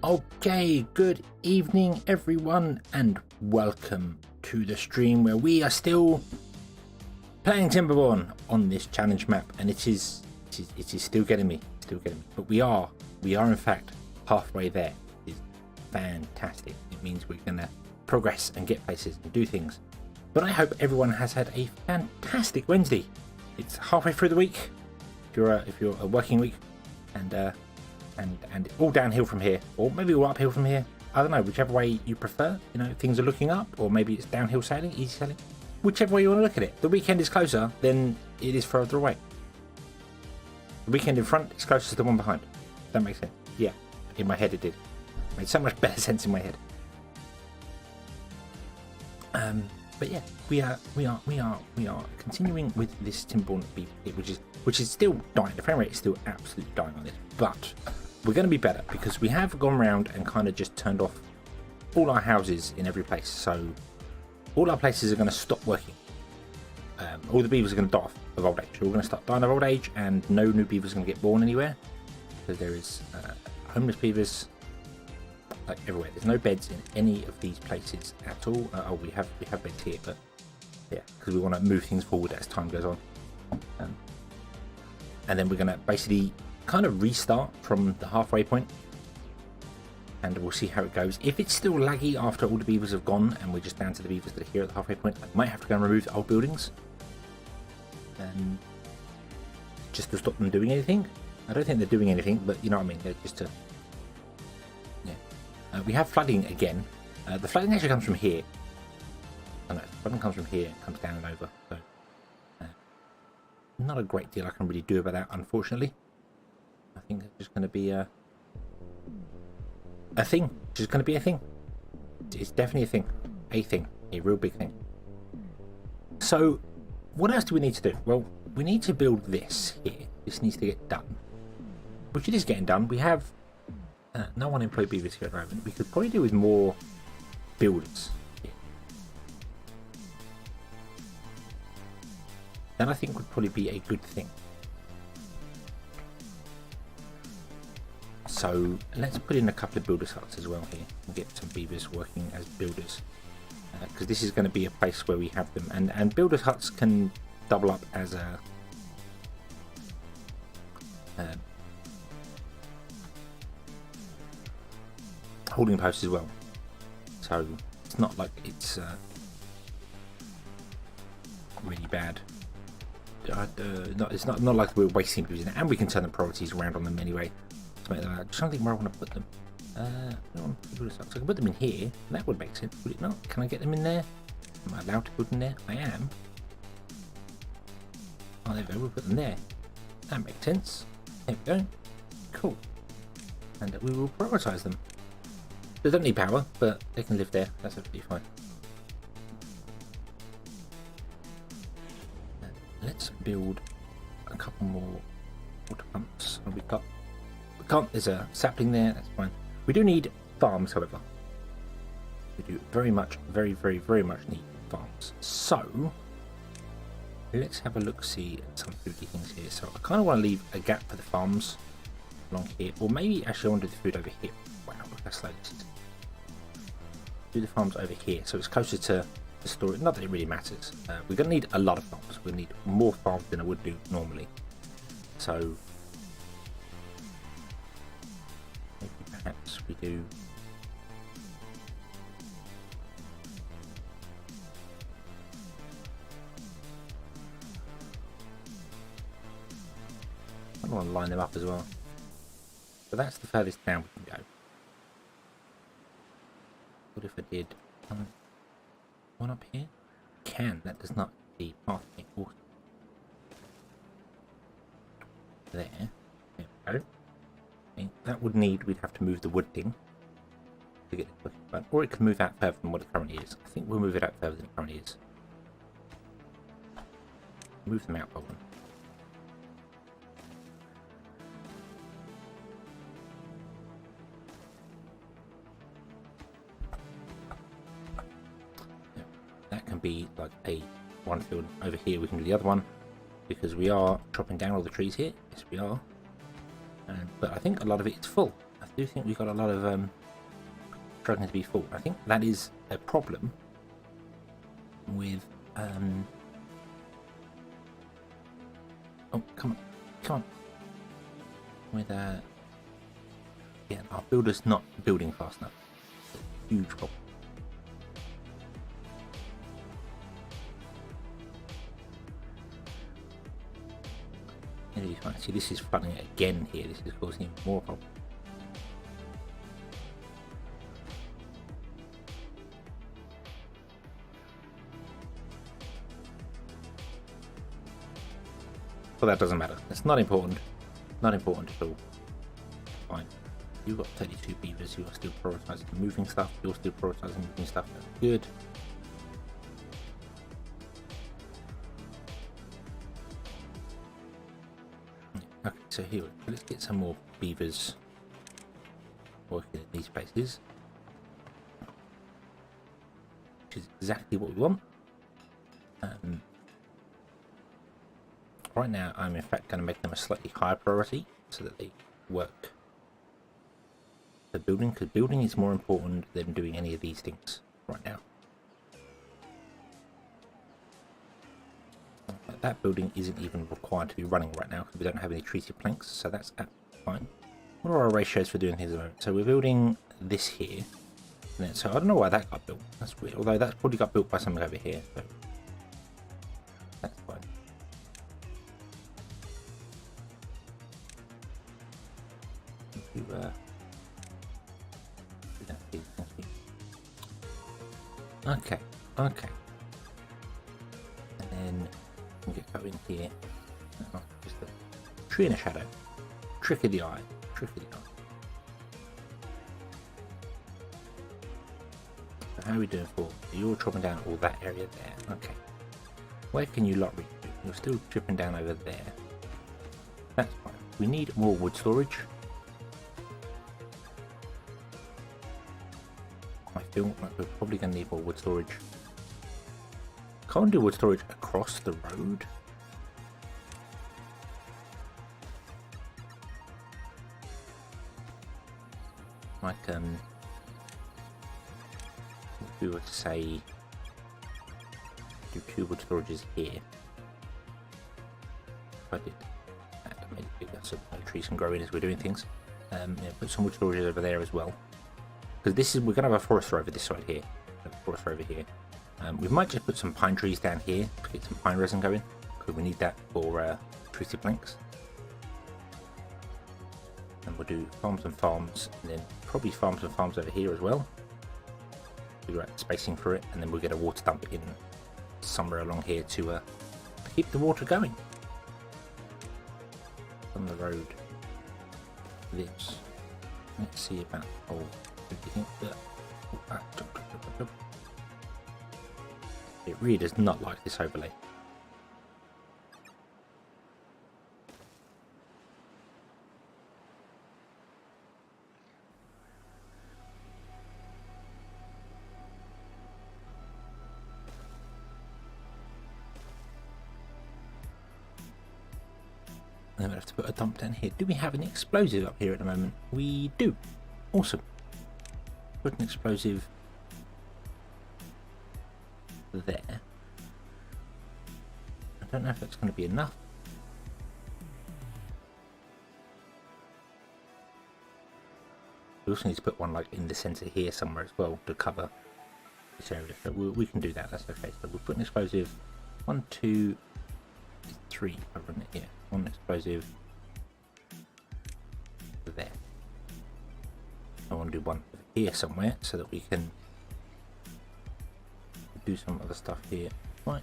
Okay, good evening everyone and welcome to the stream where we are still playing Timberborn on this challenge map, and it is still getting me, but we are in fact halfway there. It is fantastic. It means we're gonna progress and get places and do things. But I hope everyone has had a fantastic Wednesday. It's halfway through the week if you're a working week, and all downhill from here, or maybe all uphill from here. I don't know, whichever way you prefer. You know, things are looking up, or maybe it's downhill sailing, easy sailing. Whichever way you want to look at it. The weekend is closer than it is further away. The weekend in front is closer to the one behind. That makes sense. Yeah, in my head it did. It made so much better sense in my head. But yeah, we are continuing with this Timberborn beaver, which is still dying. The frame rate is still absolutely dying on this, but we're going to be better because we have gone around and kind of just turned off all our houses in every place. So all our places are going to stop working. All the beavers are going to die off of old age. We're all going to start dying of old age, and no new beavers are going to get born anywhere. So there is homeless beavers like everywhere. There's no beds in any of these places at all. Oh, we have beds here, but yeah, because we want to move things forward as time goes on. And then we're going to basically kind of restart from the halfway point, and we'll see how it goes. If it's still laggy after all the beavers have gone and we're just down to the beavers that are here at the halfway point, I might have to go and remove the old buildings just to stop them doing anything. I don't think they're doing anything, but you know what I mean. They're just to, yeah. We have flooding again. The flooding actually comes from here. I know, the flooding comes from here, comes down and over. So not a great deal I can really do about that, unfortunately. I think it's just going to be a thing. It's just going to be a thing. It's definitely a thing, a real big thing. So what else do we need to do? Well, we need to build this here. This needs to get done, which it is getting done. We have no unemployed beavers here at the moment. We could probably do with more builders here. That I think would probably be a good thing. So let's put in a couple of builders huts as well here and get some beavers working as builders, because this is going to be a place where we have them, and builders huts can double up as a holding post as well. So it's not like it's really bad. It's not like we're wasting beavers, and we can turn the priorities around on them anyway. I'm just trying to think where I want to put them. I can put them in here. That would make sense, would it not? Can I get them in there? Am I allowed to put them there? I am. Oh, there we go. We'll put them there. That makes sense. There we go. Cool. And we will prioritise them. They don't need power, but they can live there. That's absolutely fine. Let's build a couple more water pumps. What have we got? There's a sapling there, that's fine. We do need farms, however. We do very much need farms. So let's have a look, see at some foodie things here. So I kind of want to leave a gap for the farms along here, or maybe actually I want to do the food over here. Wow, look how slow this is. Do the farms over here, so it's closer to the storage. Not that it really matters. We're going to need a lot of farms. We're going to need more farms than I would do normally. So perhaps we do I want to line them up as well. So that's the furthest down we can go. What if I did one up here? That does not the path water. There we go. That would need, we'd have to move the wood thing to get it working, or it could move out further than what it currently is. I think we'll move it out further than it currently is. Move them out, Bolton. Yeah, that can be like a one field over here. We can do the other one because we are chopping down all the trees here. Yes, we are. But I think a lot of it is full. I do think we've got a lot of struggling to be full. I think that is a problem with oh, come on with yeah, our builder's not building fast enough. Huge problem. See, this is flooding again here. This is causing even more problems. But that doesn't matter. It's not important. Not important at all. Fine. You've got 32 beavers. You are still prioritizing moving stuff. You're still prioritizing moving stuff. That's good. Okay, so here, let's get some more beavers working in these places. Which is exactly what we want. Right now, I'm in fact going to make them a slightly higher priority so that they work the building, because building is more important than doing any of these things right now. That building isn't even required to be running right now because we don't have any treated planks, so that's fine. What are our ratios for doing things at the moment? So we're building this here, and then, so I don't know why that got built. That's weird. Although that's probably got built by something over here, so that's fine. Okay, okay. And then we can go in here. Oh, just a tree in a shadow. Trick of the eye. Trick of the eye. So how are we doing for? You're chopping down all that area there. Okay. Where can you lot reach to? You're still chipping down over there. That's fine. We need more wood storage. I feel like we're probably going to need more wood storage. Can't do wood storage across the road. Like, if we were to say, do 2 wood storages here. If I did that, made it bigger so no trees can grow in as we're doing things. Yeah, put some wood storages over there as well. Because this is, we're going to have a forester over this side here. A forester over here. We might just put some pine trees down here to get some pine resin going, because we need that for treated planks. And we'll do farms and farms, and then probably farms and farms over here as well. Figure out spacing for it, and then we'll get a water dump in somewhere along here to keep the water going. On the road. This. Let's see about the whole. It really does not like this overlay. And then we have to put a dump down here. Do we have an explosive up here at the moment? We do. Awesome. Put an explosive there. I don't know if that's going to be enough. We also need to put one like in the center here somewhere as well to cover this area. So we can do that. That's okay. So we'll put an explosive 1, 2, 3 over in it here. One explosive there. I want to do one here somewhere so that we can do some other stuff here. Right.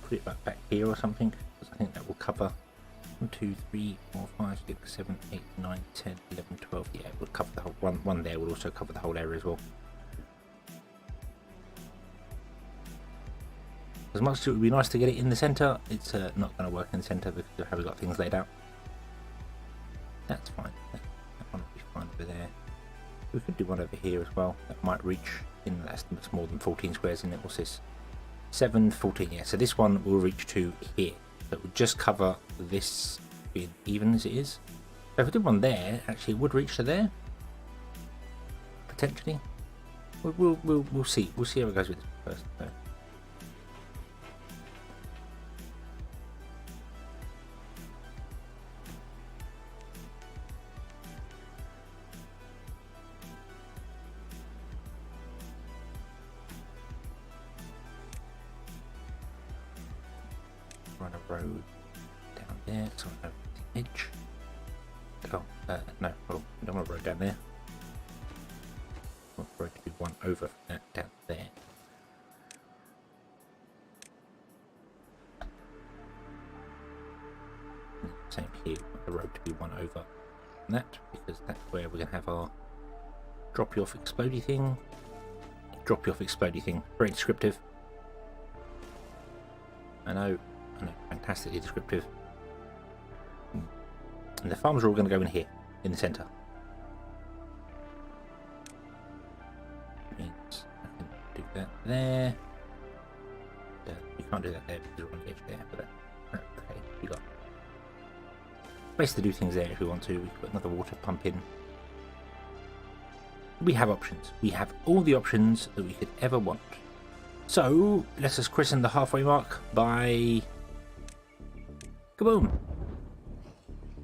Put it back here or something, because I think that will cover 1, 2, 3, 4, 5, 6, 7, 8, 9, 10, 11, 12. Yeah, it will cover the whole one there will also cover the whole area as well. As much as it would be nice to get it in the centre, it's not going to work in the centre because of how we've got things laid out. That's fine. That one will be fine over there. We could do one over here as well. That might reach in the estimates more than 14 squares in it. What's this? 7, 14. Yeah, so this one will reach to here. So it will just cover this being even as it is. So if we did one there, actually it would reach to there. Potentially. We'll see. We'll see how it goes with this first. So. Run a road down there, so I know the edge. Oh, no, oh, I don't want a road down there. I want the road to be one over from that down there. And same here, I want the road to be one over from that, because that's where we're going to have our drop you off explodey thing. Drop you off explodey thing, very descriptive. I know, fantastically descriptive. And the farms are all going to go in here, in the centre. Means I can do that there. We can't do that there because we're on the edge there. But okay, we got space to do things there if we want to. We can put another water pump in. We have options. We have all the options that we could ever want. So let us christen the halfway mark by kaboom!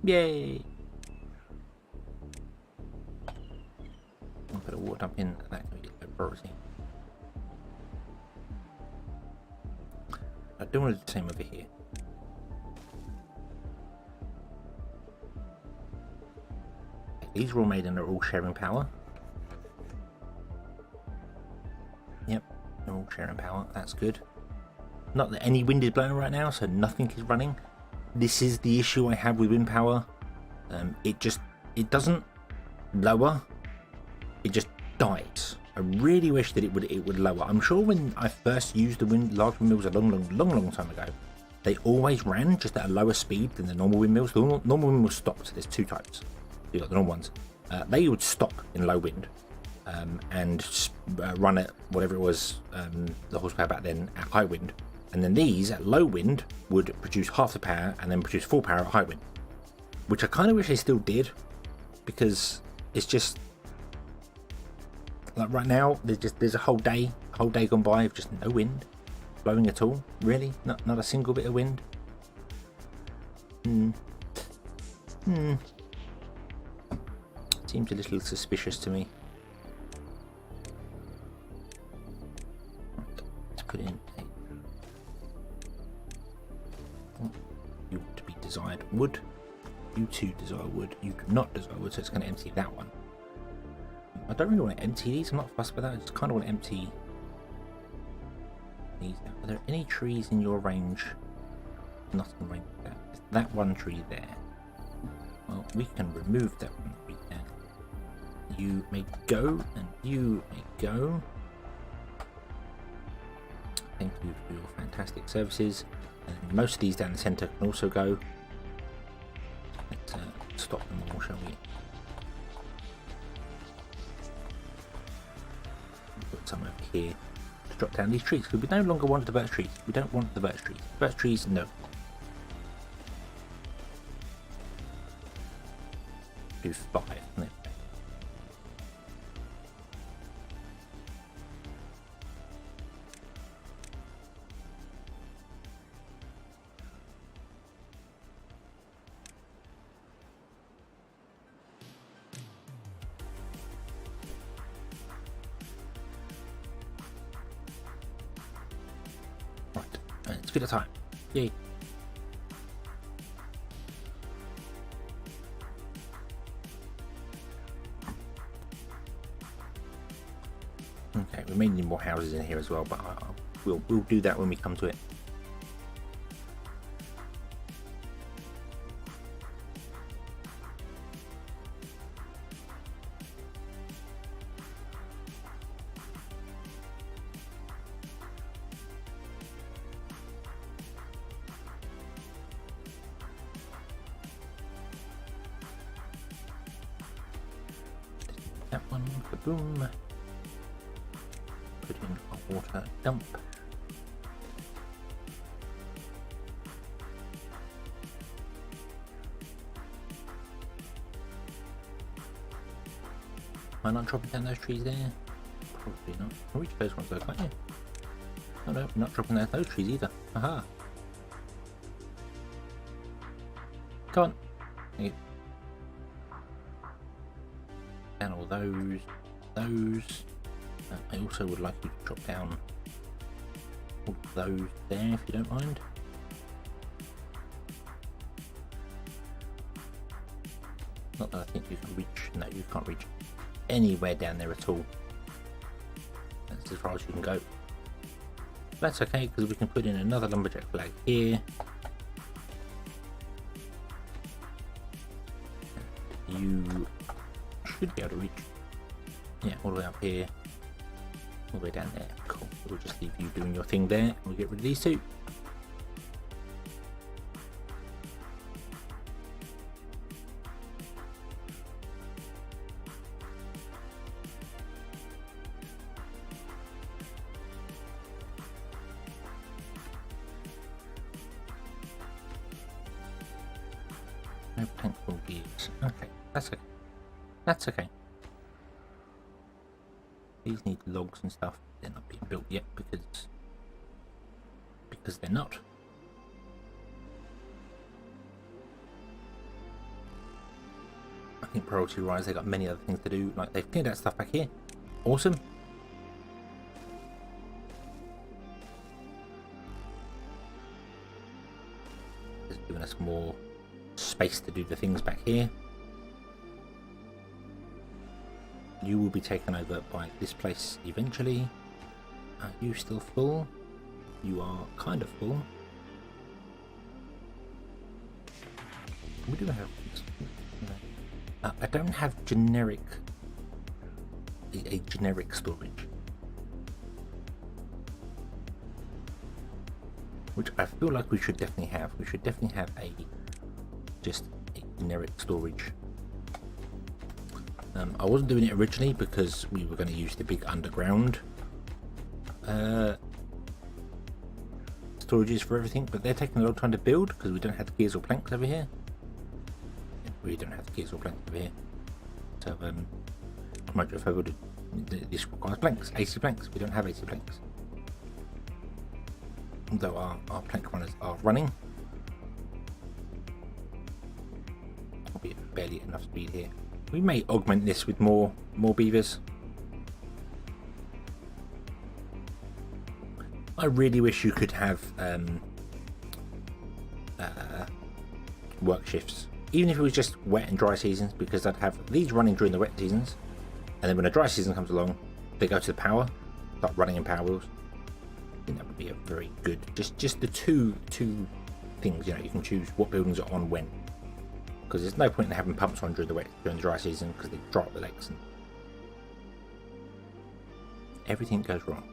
Yay! I'll put a water dump in, that can be a priority. I don't want to do the same over here. These are all made and they're all sharing power. Yep, they're all sharing power, that's good. Not that any wind is blowing right now, so nothing is running. This is the issue I have with wind power. It doesn't lower, it just dies. I really wish that it would lower. I'm sure when I first used the large windmills a long time ago, they always ran just at a lower speed than the normal windmills. The normal windmills stopped, so there's two types. You got the normal ones. They would stop in low wind and run at whatever it was, the horsepower back then, at high wind. And then these, at low wind, would produce half the power and then produce full power at high wind. Which I kind of wish they still did, because it's just... like right now, there's a whole day gone by of just no wind blowing at all. Really? Not a single bit of wind? Seems a little suspicious to me. Let's put in you want to be desired wood. You two desire wood. You do not desire wood, so it's going to empty that one. I don't really want to empty these. I'm not fussed with that. I just kind of want to empty these. Are there any trees in your range? Not in range of that. Is that one tree there? Well, we can remove that one tree there. You may go, and you may go. Thank you for your fantastic services. And most of these down the centre can also go. Let's stop them all, shall we? Put some over here to drop down these trees, because we no longer want the birch trees. We don't want the birch trees. Birch trees, no. Do 5, no. It's good at time. Yay. Okay, we may need more houses in here as well, but we'll do that when we come to it. That one, boom. Put in a water dump. Am I not dropping down those trees there? Probably not. I'll reach those ones though, can't you? Oh no, we're not dropping down those trees either. Aha! Come on! There you go. Down all those. I also would like you to drop down all those there if you don't mind. Not that I think you can reach. No, you can't reach anywhere down there at all. That's as far as you can go. That's okay because we can put in another lumberjack flag here. You should be able to reach. Yeah, all the way up here. All the way down there. Cool. We'll just leave you doing your thing there. We'll get rid of these two. No thankful gears. Okay, that's okay. That's okay. These need logs and stuff. They're not being built yet because they're not. I think priority wise they've got many other things to do. Like they've cleared out stuff back here. Awesome. Just giving us more space to do the things back here. You will be taken over by this place eventually. Are you still full? You are kind of full. We do have. I don't have generic. A generic storage, which I feel like we should definitely have. We should definitely have just a generic storage. I wasn't doing it originally because we were going to use the big underground storages for everything, but they're taking a long time to build because we don't have the gears or planks over here. We don't have the gears or planks over here. So, if I would, this requires planks, AC planks. We don't have AC planks. Though our plank runners are running. Albeit barely enough speed here. We may augment this with more beavers. I really wish you could have work shifts, even if it was just wet and dry seasons, because I'd have these running during the wet seasons, and then when the dry season comes along, they go to the power, start running in power wheels. I think that would be a very good. Just the two things, you know, you can choose what buildings are on when. Because there's no point in having pumps on during the dry season because they dry up the lakes and everything goes wrong.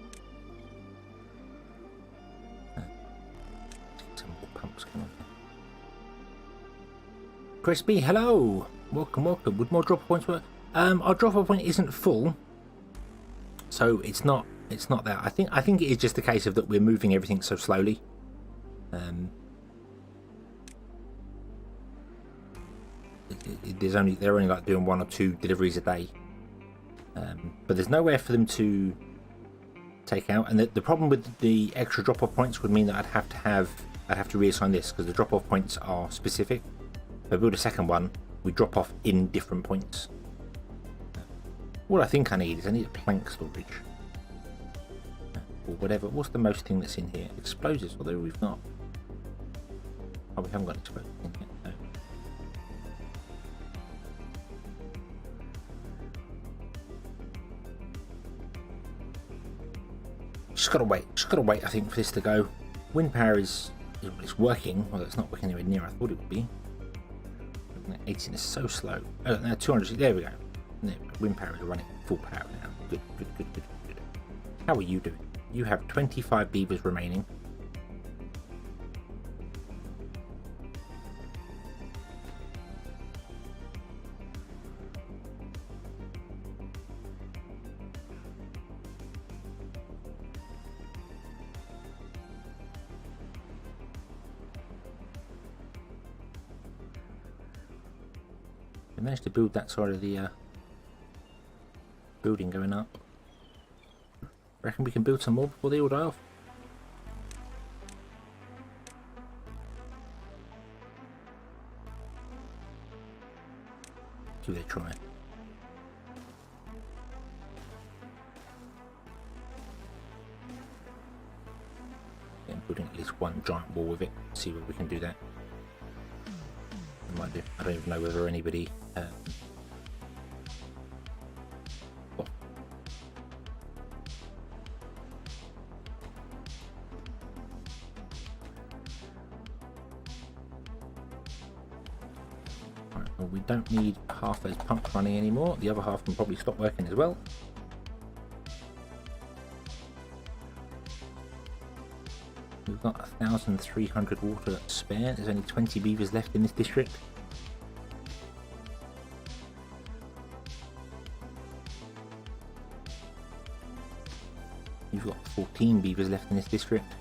Some more pumps come on. Crispy, hello, welcome. Would more drop points work? Our drop point isn't full, so it's not that. I think it is just a case of that we're moving everything so slowly. They're only like doing 1 or 2 deliveries a day, but there's nowhere for them to take out. And the problem with the extra drop-off points would mean that I'd have to reassign this because the drop-off points are specific. If I build a second one, we drop off in different points. What I think I need is a plank storage or whatever. What's the most thing that's in here? Explosives. Although we've not. Oh, we haven't got explosives in here. No. Just gotta wait. I think for this to go. Wind power is working. Well, it's not working anywhere near I thought it would be. 18 is so slow. Oh, now 200. There we go. Wind power is running full power now. Good. How are you doing? You have 25 beavers remaining. I managed to build that side of the building going up. Reckon we can build some more before they all die off? Give it a try. And building at least one giant wall with it. See whether we can do that. I might do. I don't even know whether anybody. Well, we don't need half those pumps running anymore. The other half can probably stop working as well. We've got 1,300 water spare. There's only 20 beavers left in this district. You've got 14 beavers left in this district.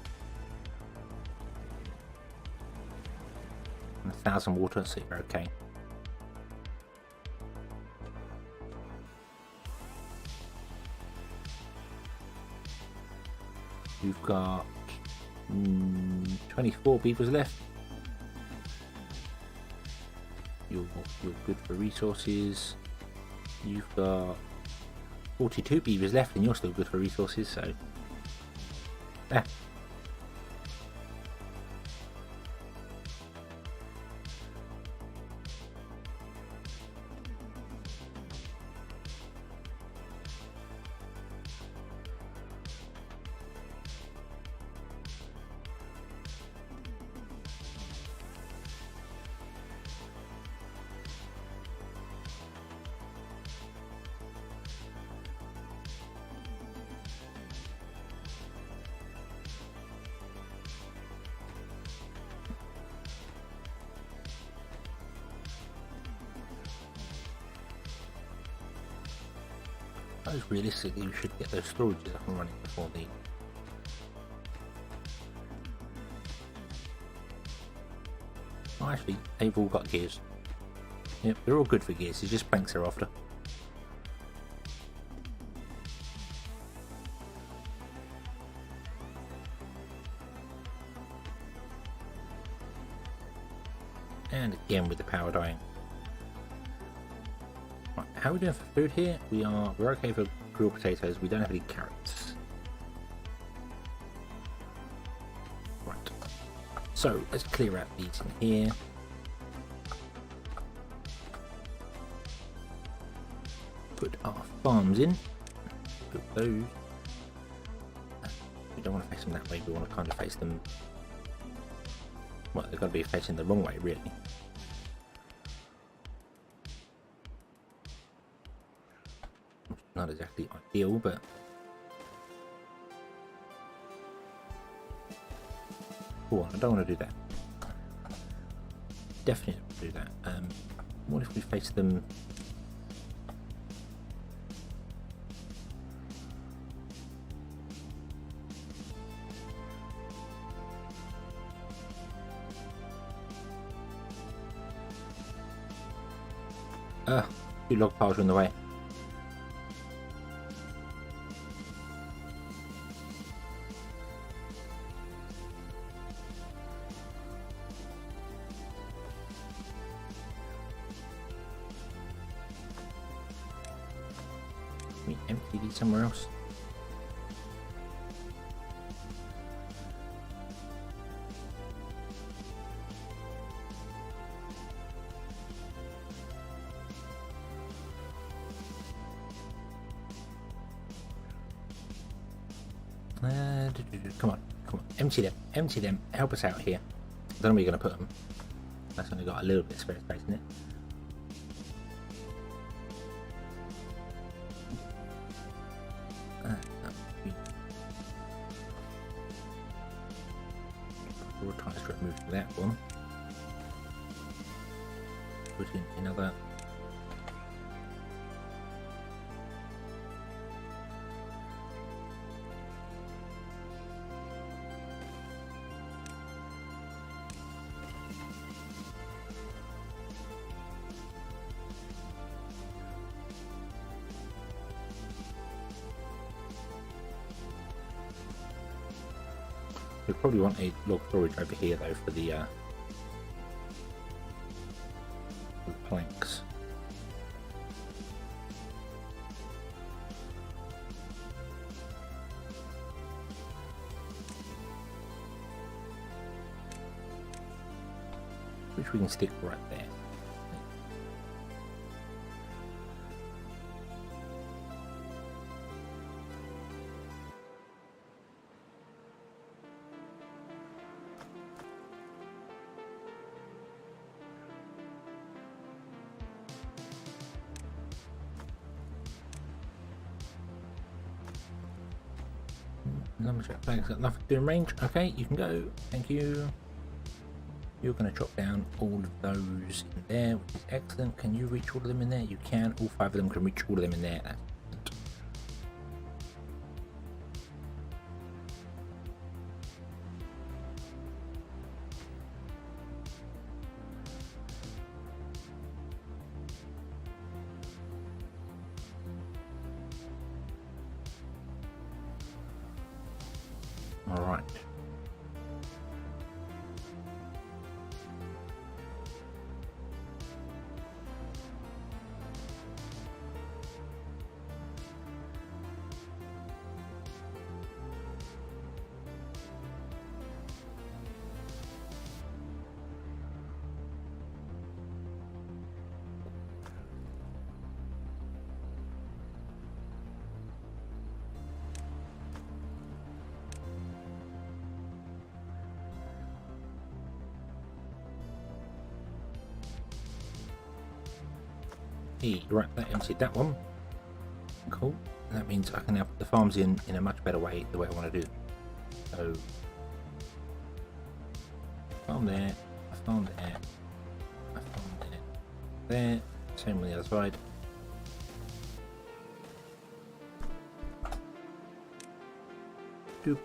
And 1,000 water, so you're okay. You've got 24 beavers left. You're good for resources. You've got 42 beavers left and you're still good for resources, so yeah. Realistically, we should get those storages up and running before the... Oh, actually, they've all got gears. Yep, they're all good for gears, it's just planks they're after. And again with the power dying. Right, how are we doing for food here? We're okay for grilled potatoes. We don't have any carrots. Right. So let's clear out these in here. Put our farms in. Put those. We don't want to face them that way. We want to kind of face them. Well, they've got to be facing the wrong way, really. Not exactly ideal, but oh, I don't want to do that. Definitely don't do that. What if we face them? Two log piles are in the way. We empty these somewhere else. Come on, empty them, help us out here. I don't know where you're going to put them. That's only got a little bit of spare space in it. We'll try to remove that one. Put in another. We probably want a log storage over here though for the planks. Which we can stick right there. Lumberjack flag's got nothing to do in range. Okay, you can go. Thank you. You're going to chop down all of those in there, which is excellent. Can you reach all of them in there? You can. All 5 of them can reach all of them in there. That's all right. Hey, right, that emptied that one. Cool. That means I can now put the farms in a much better way, the way I want to do them. So, farm there, a farm there, a farm there, there. Same on the other side. Doop.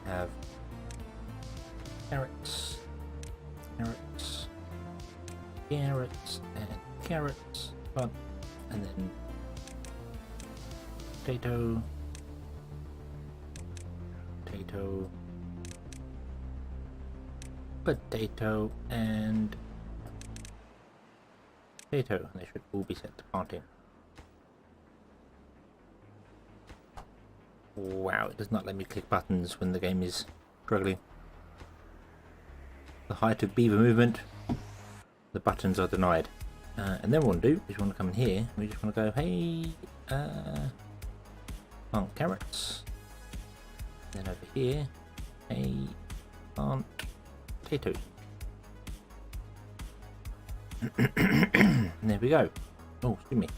Have carrots, carrots, carrots, and carrots, and then potato, potato, potato, and potato. They should all be set to planting. Wow, it does not let me click buttons when the game is struggling. The height of beaver movement, the buttons are denied. And then what we want to do is we want to come in here, we just want to go, hey, plant carrots. Then over here, hey, plant potatoes. And there we go. Oh, excuse me.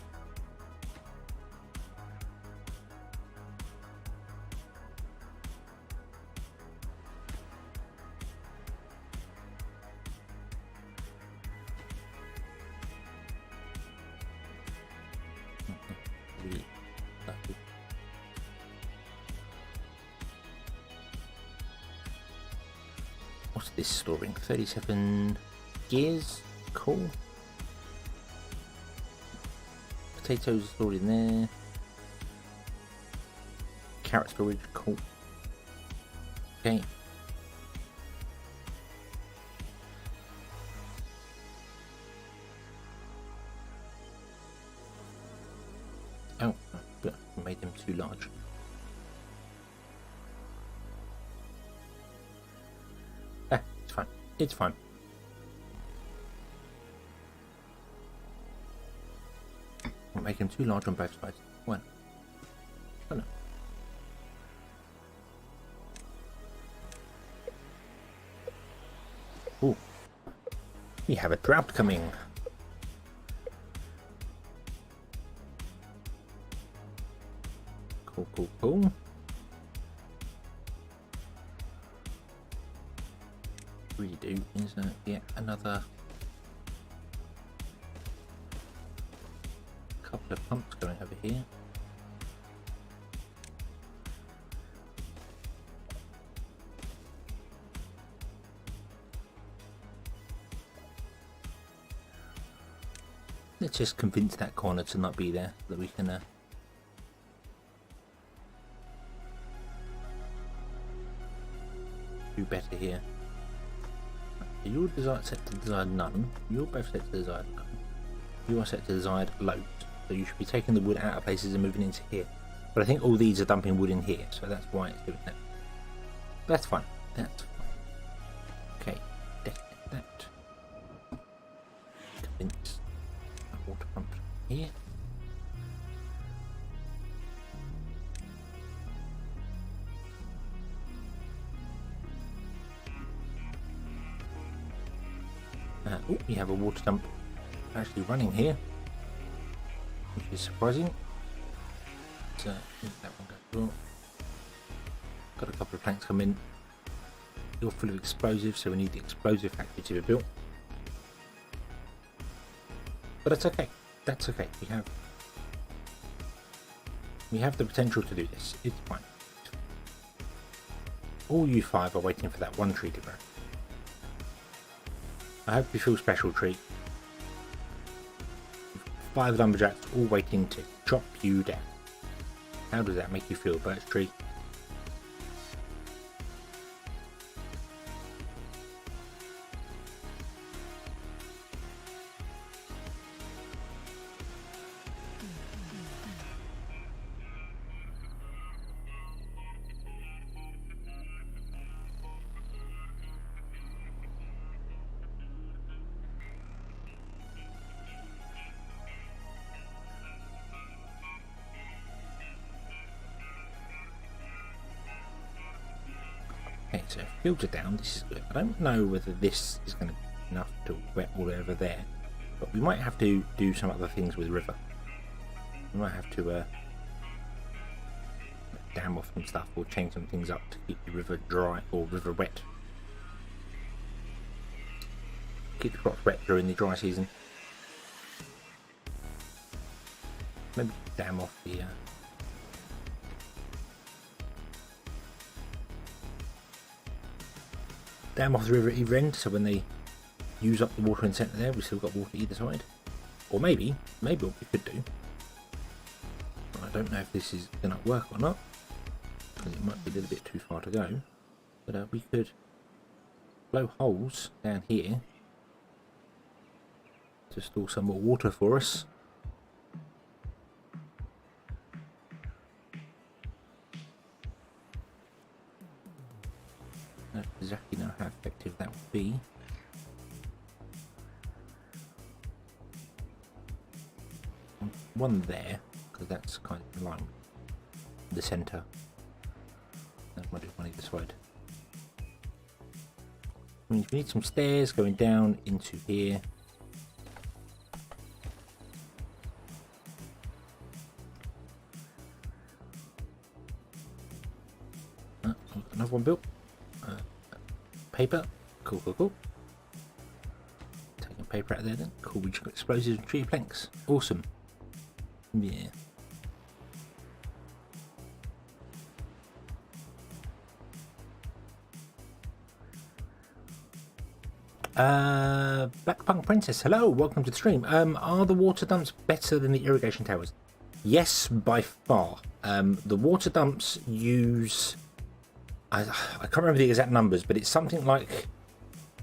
What's this storing? 37 gears. Cool. Potatoes stored in there. Carrot storage. Cool. Okay. Oh, but I made them too large. It's fine. It's fine. I'll make them too large on both sides. One. Oh no. Ooh. We have a drought coming. Cool, cool, cool. We do is yet another couple of pumps going over here. Let's just convince that corner to not be there, so that we can do better here. You're set to desired none. You're both set to desired none. You are set to desired loads. So you should be taking the wood out of places and moving into here. But I think all these are dumping wood in here, so that's why it's doing that. That's fine. That's fine. Okay, definitely that. Convince a water pump here. Oh, we have a water dump actually running here, which is surprising. So that one goes well. Got a couple of planks come in. You're full of explosives, so we need the explosive factory to be built. But that's okay. That's okay. We have the potential to do this. It's fine. All you 5 are waiting for that one tree to grow. I hope you feel special, tree. 5 lumberjacks all waiting to chop you down. How does that make you feel, birch tree? Okay, so fields are down, this is good. I don't know whether this is going to be enough to wet all over there, but we might have to do some other things with the river. We might have to dam off some stuff or change some things up to keep the river dry or river wet. Keep the crops wet during the dry season. Maybe dam off the dam off the river at either end, so when they use up the water in the centre there, we've still got water either side. Or maybe what we could do, I don't know if this is going to work or not, because it might be a little bit too far to go, but we could blow holes down here to store some more water for us. I don't exactly know how effective that would be. One there, because that's kind of in line with the centre. That might do one either side. We need some stairs going down into here. Another one built. Paper. Cool. Taking paper out of there then. Cool, we just got explosives and tree planks. Awesome. Yeah. Black Punk Princess, hello, welcome to the stream. Are the water dumps better than the irrigation towers? Yes, by far. The water dumps use... I can't remember the exact numbers, but it's something like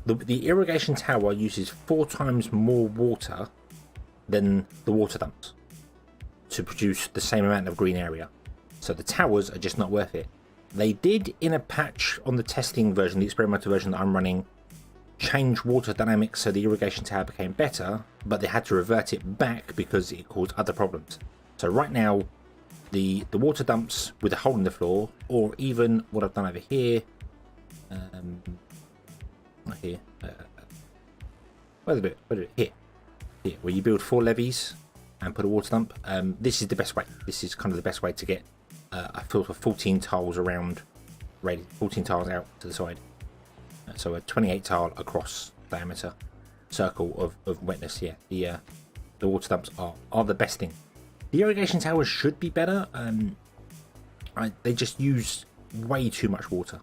the irrigation tower uses 4 times more water than the water dumps to produce the same amount of green area. So the towers are just not worth it. They did, in a patch on the testing version, the experimental version that I'm running, change water dynamics so the irrigation tower became better, but they had to revert it back because it caused other problems. So right now, the water dumps with a hole in the floor, or even what I've done over here, here, where you build 4 levees and put a water dump. This is the best way. This is kind of the best way to get a fill for 14 tiles around, 14 tiles out to the side. So a 28 tile across diameter circle of wetness. Yeah, the water dumps are the best thing. The irrigation towers should be better. They just use way too much water.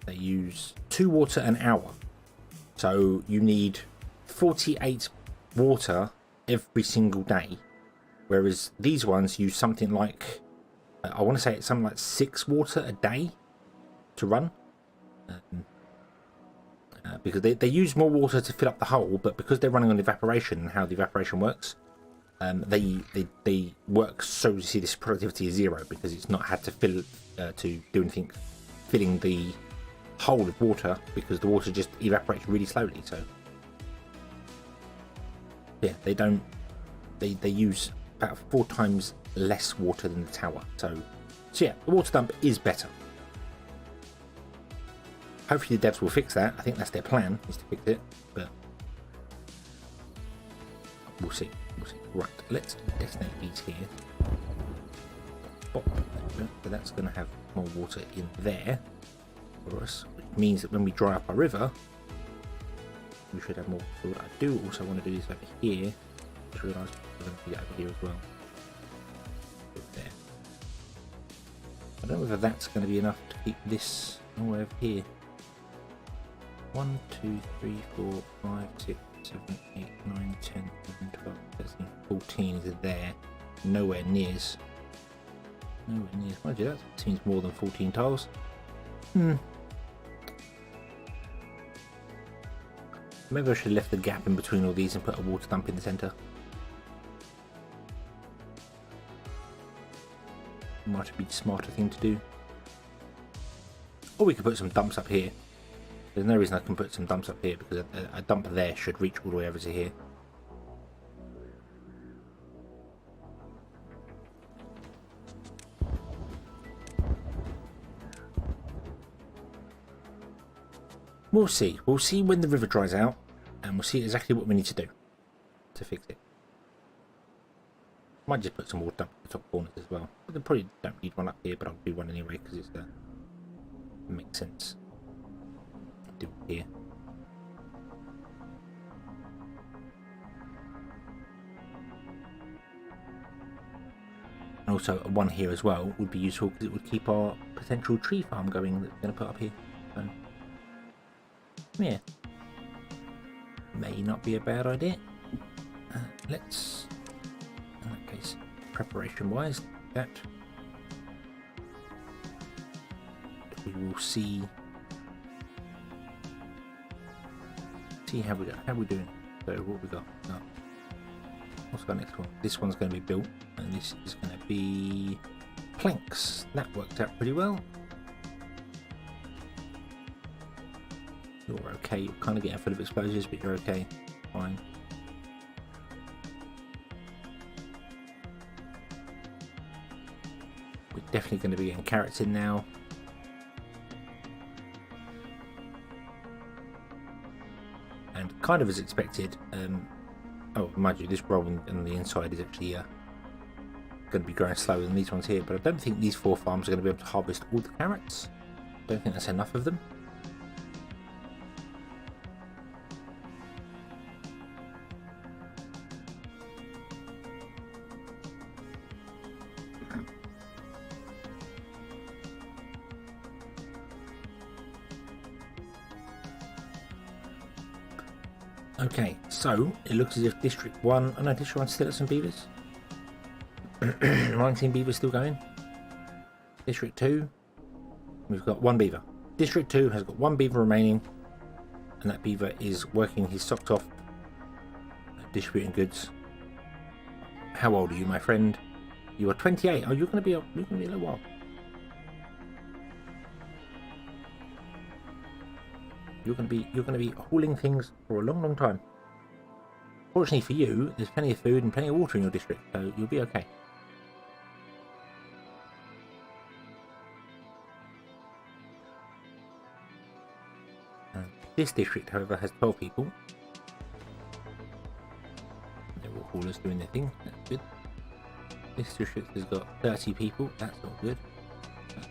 They use 2 water an hour. So you need 48 water every single day, whereas these ones use something like, I want to say it's something like 6 water a day to run. Because they use more water to fill up the hole, but because they're running on evaporation and how the evaporation works, they work, so you see this productivity is 0 because it's not had to fill to do anything filling the hole with water, because the water just evaporates really slowly. So yeah, they use about 4 times less water than the tower. So yeah, the water dump is better. Hopefully the devs will fix that. I think that's their plan, is to fix it, but we'll see. Right, let's detonate these here. Bop. So that's going to have more water in there for us, which means that when we dry up our river, we should have more. So what I do also want to do is over here. Just realised I'm going to do that over here as well. There. I don't know whether that's going to be enough to keep this all the way over here. 1, 2, 3, 4, 5, 6, 7, 8, 9, 10, 11, 12, 13, 14 is there. Nowhere near. Mind you, that seems more than 14 tiles. Maybe I should have left the gap in between all these and put a water dump in the centre. Might be the smarter thing to do. Or we could put some dumps up here. There's no reason I can put some dumps up here, because a dump there should reach all the way over to here. We'll see. We'll see when the river dries out, and we'll see exactly what we need to do to fix it. Might just put some water dump in the top corners as well. But I probably don't need one up here, but I'll do one anyway because it makes sense. Do it here. And also one here as well would be useful because it would keep our potential tree farm going that we're going to put up here. So, yeah, may not be a bad idea. Let's, in that case, preparation wise, that we will see how we're doing. So what we got? No. What's our next one? This one's going to be built, and this is going to be planks. That worked out pretty well. You're okay. You're kind of getting full of explosives, but you're okay. Fine. We're definitely going to be getting carrots in now. And kind of as expected. Oh, mind you, this roll on the inside is actually going to be growing slower than these ones here. But I don't think these 4 farms are going to be able to harvest all the carrots. Don't think that's enough of them. Okay, so it looks as if District 1, oh no, District 1 still has some beavers. 19 beavers still going. District 2, we've got 1 beaver. District 2 has got 1 beaver remaining, and that beaver is working his socks off, distributing goods. How old are you, my friend? You are 28. Oh, you're going to be a little while. You're going to be hauling things for a long, long time. Fortunately for you, there's plenty of food and plenty of water in your district, so you'll be okay. This district, however, has 12 people. They're all haulers doing their thing. That's good. This district has got 30 people. That's not good.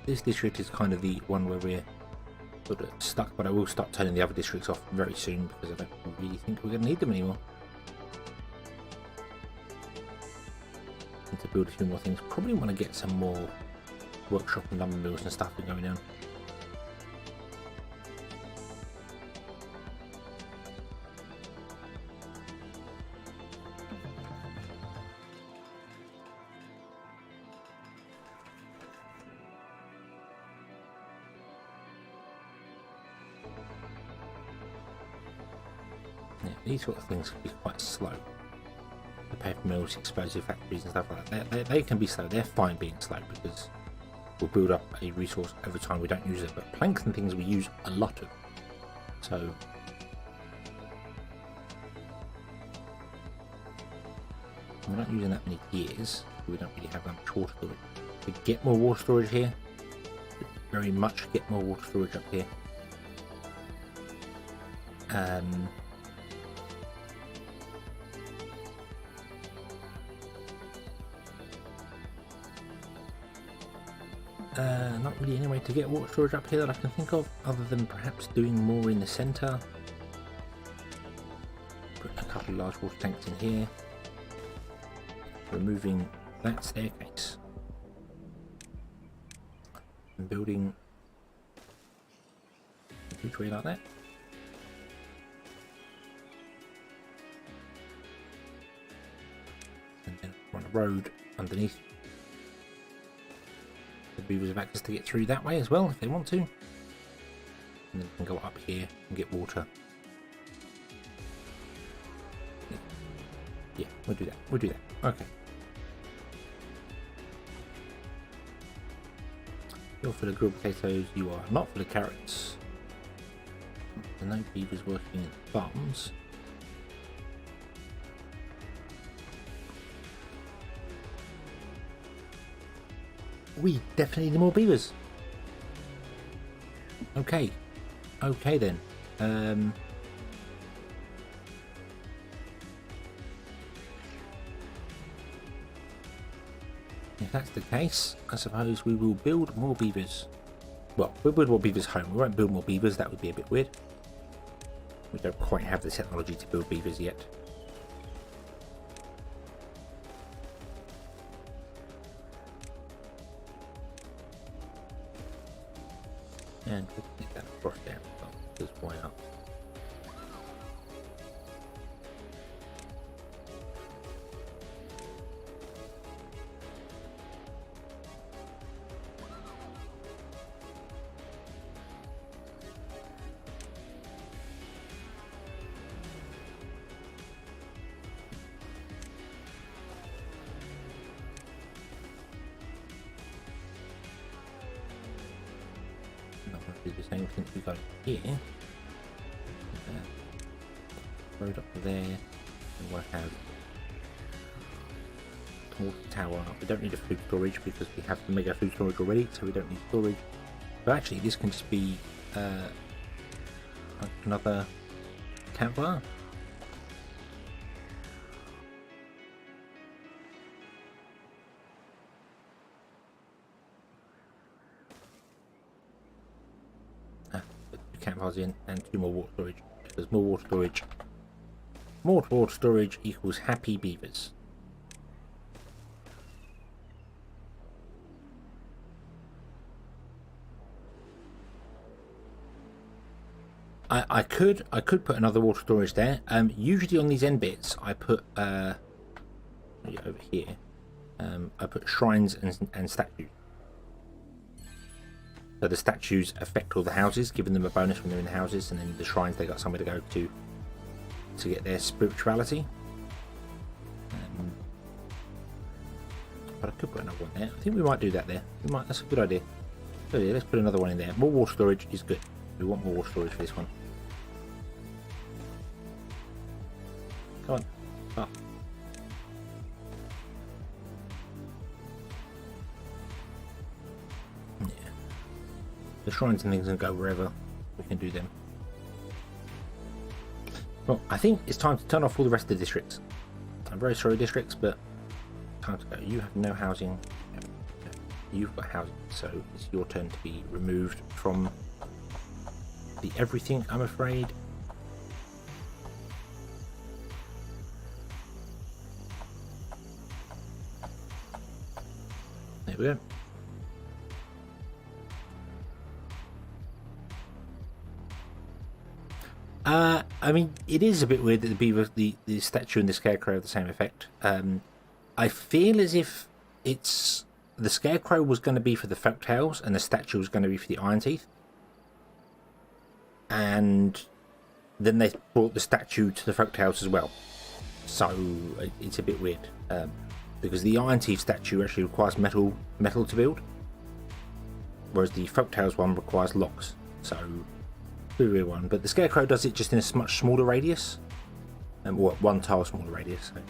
This district is kind of the one where we're sort of stuck, but I will start turning the other districts off very soon because I don't really think we're going to need them anymore. Need to build a few more things. Probably want to get some more workshop and lumber mills and stuff going down. Yeah, these sort of things can be quite slow. The paper mills, explosive factories and stuff like that, they can be slow. They're fine being slow because we'll build up a resource over time. We don't use it, but planks and things we use a lot of. So we're not using that many gears. We don't really have that much water storage. We get more water storage here. We very much get more water storage up here. Not really any way to get water storage up here that I can think of, other than perhaps doing more in the centre. Putting a couple of large water tanks in here. Removing that staircase. And building a huge way like that. And then run a road underneath. The beavers have access to get through that way as well if they want to. And then we can go up here and get water. Yeah, we'll do that. We'll do that. Okay. You're for the grilled potatoes, you are not for the carrots. There are no beavers working in the farms. We definitely need more beavers. Okay. Okay then. If that's the case, I suppose we will build more beavers. Well, we'll build more beavers home. We won't build more beavers, that would be a bit weird. We don't quite have the technology to build beavers yet. And we'll get that across there as well, because why not? Do the same thing we got here. Road up to there, and we'll have a water tower. We don't need a food storage because we have the mega food storage already, so we don't need storage. But actually, this can just be another campfire. Campfires in and 2 more water storage. There's more water storage. More water storage equals happy beavers. I could put another water storage there. Usually on these end bits I put over here. I put shrines and statues. So the statues affect all the houses, giving them a bonus when they're in the houses, and then the shrines, they got somewhere to go to get their spirituality. But I could put another one there. I think we might do that there. That's a good idea. So yeah, let's put another one in there. More water storage is good. We want more water storage for this one. Come on. Up. The shrines and things can go wherever we can do them. Well, I think it's time to turn off all the rest of the districts. I'm very sorry, districts, but time to go. You have no housing. You've got housing, so it's your turn to be removed from the everything, I'm afraid. There we go. I mean, it is a bit weird that the beaver, the statue and the scarecrow have the same effect. I feel as if it's the scarecrow was going to be for the folktales and the statue was going to be for the iron teeth, and then they brought the statue to the folktales as well. So it's a bit weird, because the Iron Teeth statue actually requires metal to build, whereas the folktales one requires locks. So pretty weird one. But the Scarecrow does it just in a much smaller radius, and well, 1 tile smaller radius. So.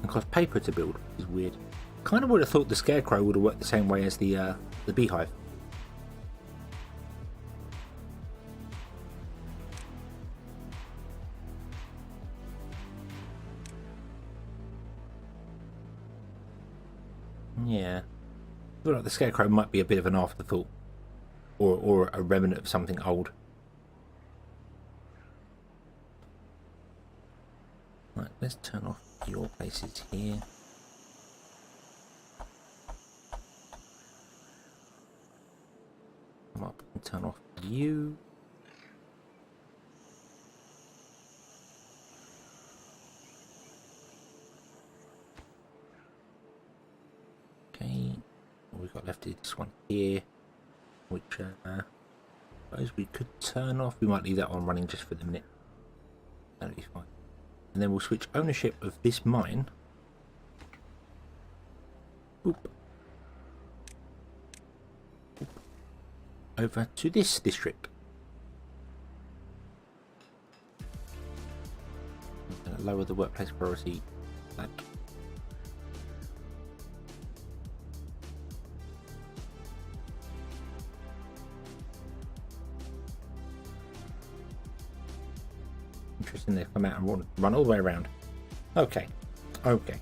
And cost paper to build, which is weird. Kind of would have thought the Scarecrow would have worked the same way as the beehive. Yeah, I feel like the Scarecrow might be a bit of an afterthought, or a remnant of something old. Right, let's turn off your places here. Come up and turn off you. Okay, all we've got left is this one here, which I suppose we could turn off. We might leave that one running just for the minute. That'll be fine. And then we'll switch ownership of this mine. Boop. Boop. Over to this district. I'm going to lower the workplace priority back. Interesting, they've come out and run all the way around. Okay. Okay.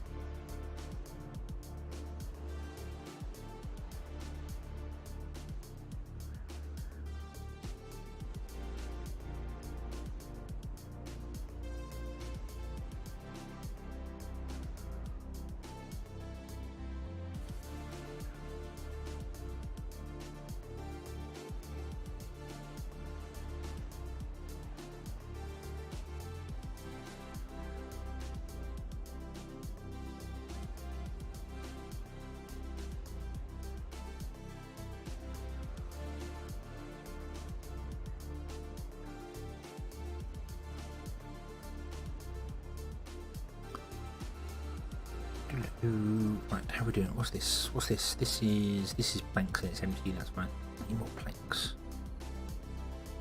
Right, how are we doing? What's this? What's this? This is planks and it's empty. That's fine. Need more planks.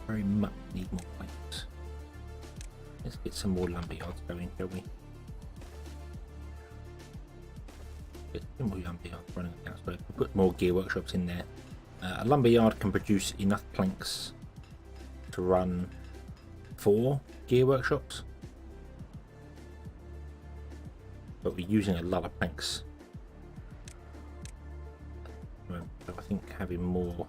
Very much need more planks. Let's get some more lumber yards going, shall we? Get some more lumber yards running outside. We'll put more gear workshops in there. A lumber yard can produce enough planks to run 4 gear workshops. But we're using a lot of planks. So I think having more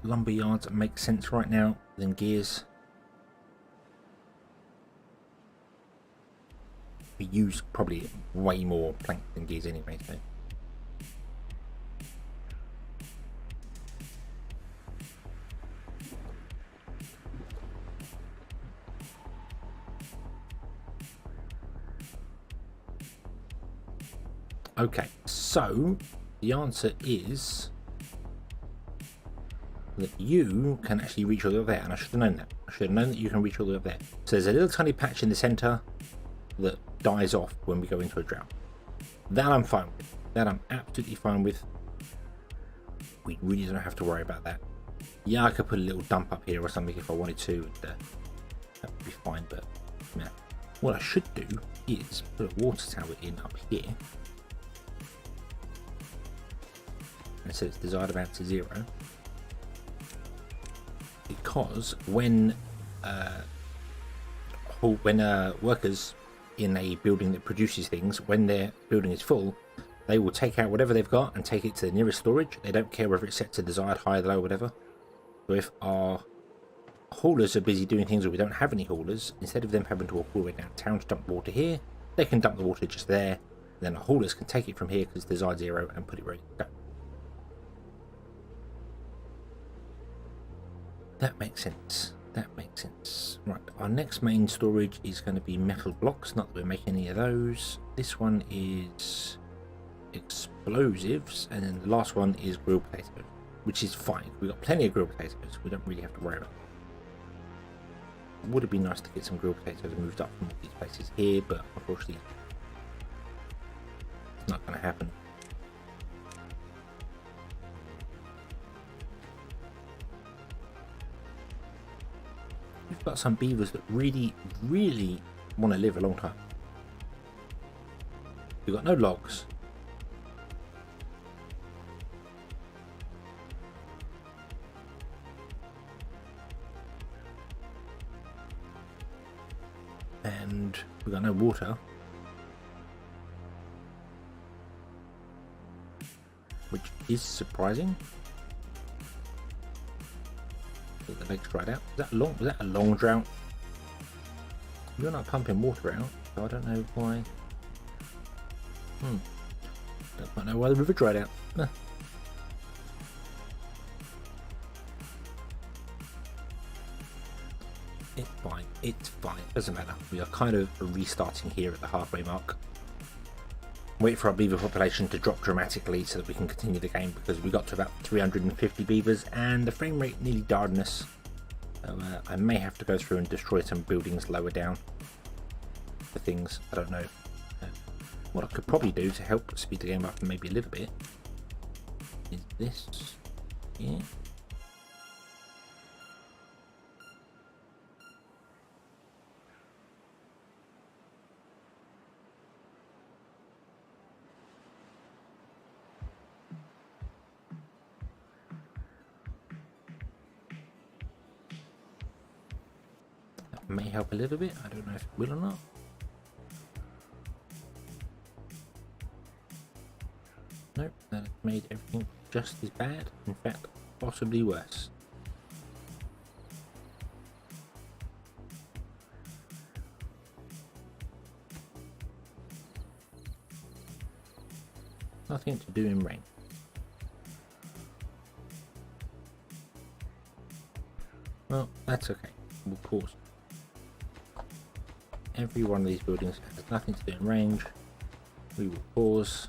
lumber yards makes sense right now than gears. We use probably way more planks than gears anyway, so. Okay, so the answer is that you can actually reach all the way up there, and I should have known that. I should have known that you can reach all the way up there. So there's a little tiny patch in the centre that dies off when we go into a drought. That I'm fine with. That I'm absolutely fine with. We really don't have to worry about that. Yeah, I could put a little dump up here or something if I wanted to, and that would be fine, but yeah. What I should do is put a water tower in up here. And so it's desired amount to 0, because when workers in a building that produces things, when their building is full, they will take out whatever they've got and take it to the nearest storage. They don't care whether it's set to desired, high, low, whatever. So if our haulers are busy doing things or we don't have any haulers, instead of them having to walk all the way downtown to dump the water here, they can dump the water just there. Then our haulers can take it from here because it's desired 0 and put it ready to go. That makes sense. That makes sense. Right, our next main storage is going to be metal blocks. Not that we're making any of those. This one is explosives, and then the last one is grilled potatoes, which is fine. We've got plenty of grilled potatoes. We don't really have to worry about it. Would have been nice to get some grilled potatoes moved up from all these places here, but unfortunately it's not going to happen. We've got some beavers that really want to live a long time. We've got no logs. And we've got no water. Which is surprising. The lake's dried out. Was that a long drought? You're not pumping water out, so I don't know why. Don't quite know why the river dried out. It's fine. It's fine. Doesn't matter. We are kind of restarting here at the halfway mark. Wait for our beaver population to drop dramatically so that we can continue the game, because we got to about 350 beavers and the frame rate nearly died on us. So I may have to go through and destroy some buildings lower down for things. I don't know. What I could probably do to help speed the game up maybe a little bit is this here. May help a little bit. I don't know if it will or not. Nope, that made everything just as bad. In fact, possibly worse. Nothing to do in rain. Well, that's okay. We'll pause. Every one of these buildings has nothing to do in range. We will pause.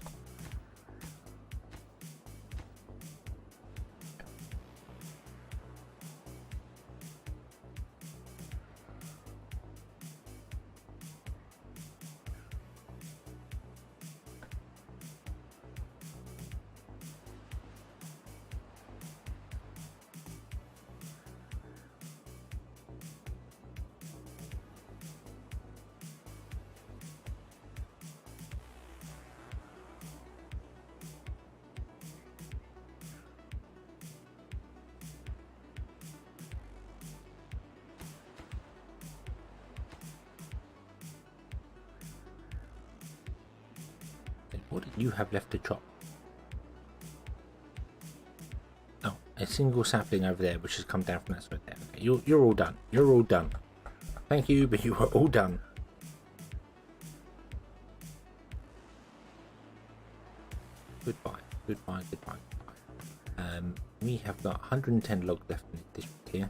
What did you have left to chop? Oh, a single sapling over there, which has come down from that side there. Okay, you're all done. You're all done. Thank you, but you are all done. Goodbye. Goodbye. Goodbye. Goodbye. We have got 110 logs left in this district here.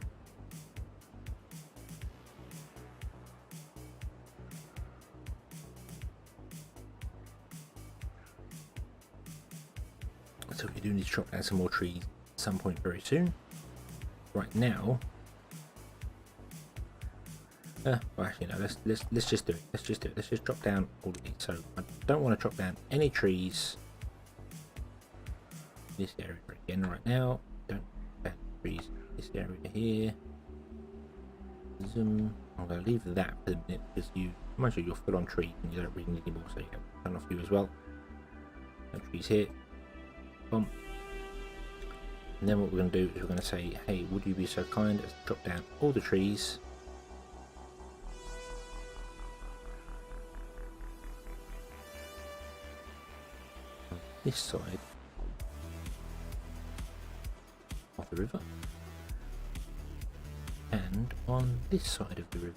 So we do need to chop down some more trees at some point very soon. Right now, well actually no, let's just do it. Let's just do it. Let's just drop down all of these. So I don't want to chop down any trees in this area again right now. Don't chop down trees in this area here. Zoom. I'm going to leave that for the minute because you're full on trees and you don't really need any more. So you can turn off you as well. No trees here. Boom. And then what we're going to do is we're going to say, hey, would you be so kind as to drop down all the trees on this side of the river and on this side of the river.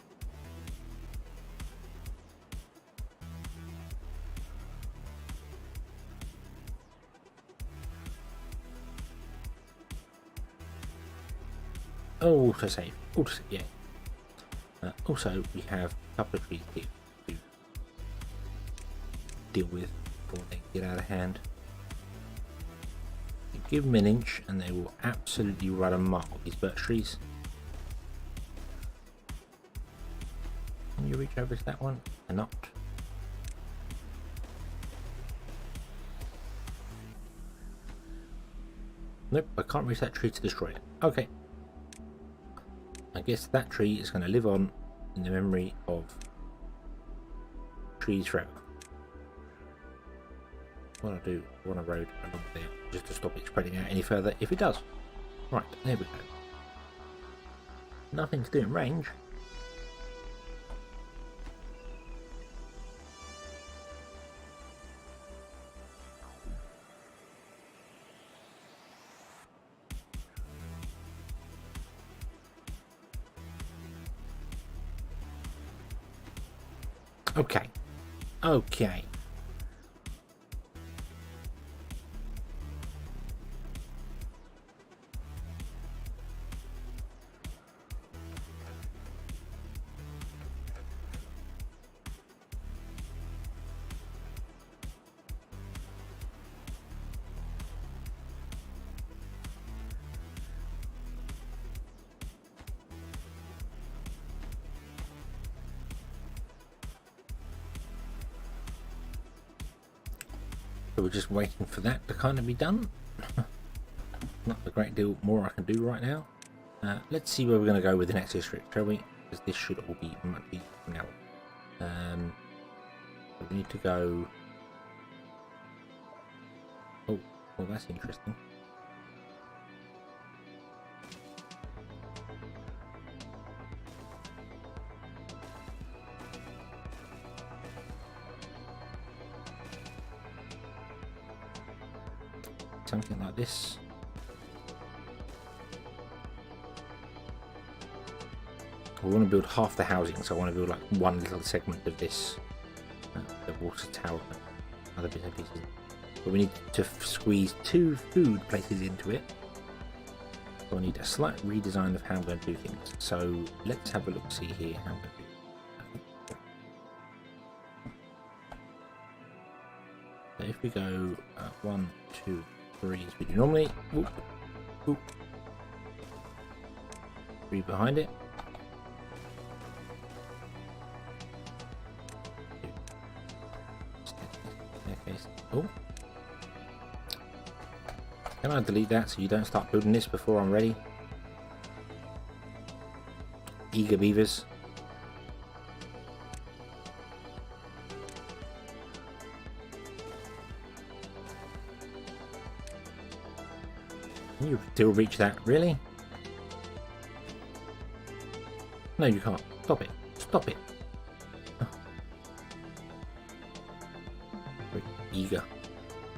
Oh, autosave, yeah. Also, we have a couple of trees here to deal with before they get out of hand. give them an inch and they will absolutely run amok with these birch trees. Can you reach over to that one? Cannot. Nope, I can't reach that tree to destroy it. Okay. I guess that tree is going to live on in the memory of trees forever. What I'll do, I want a road along there just to stop it spreading out any further if it does. Right, there we go. Nothing to do in range. Okay. Okay. So we're just waiting for that to kind of be done. Not a great deal more I can do right now. Let's see where we're going to go with the next district, shall we? Because this should all be much easier now. So we need to go. Oh, well, that's interesting. Something like this. We want to build half the housing, so I want to build like one little segment of this, the water tower, other bits and pieces. But we need to squeeze 2 food places into it. So I need a slight redesign of how I'm going to do things. So let's have a look, see here how I'm going to do it. So if we go 1, 2, 3 as we do normally. Oop, oop. 3 behind it. Oh. Can I delete that so you don't start building this before I'm ready? Eager beavers. Can you still reach that? Really? No, you can't. Stop it. Stop it. Oh. Very eager.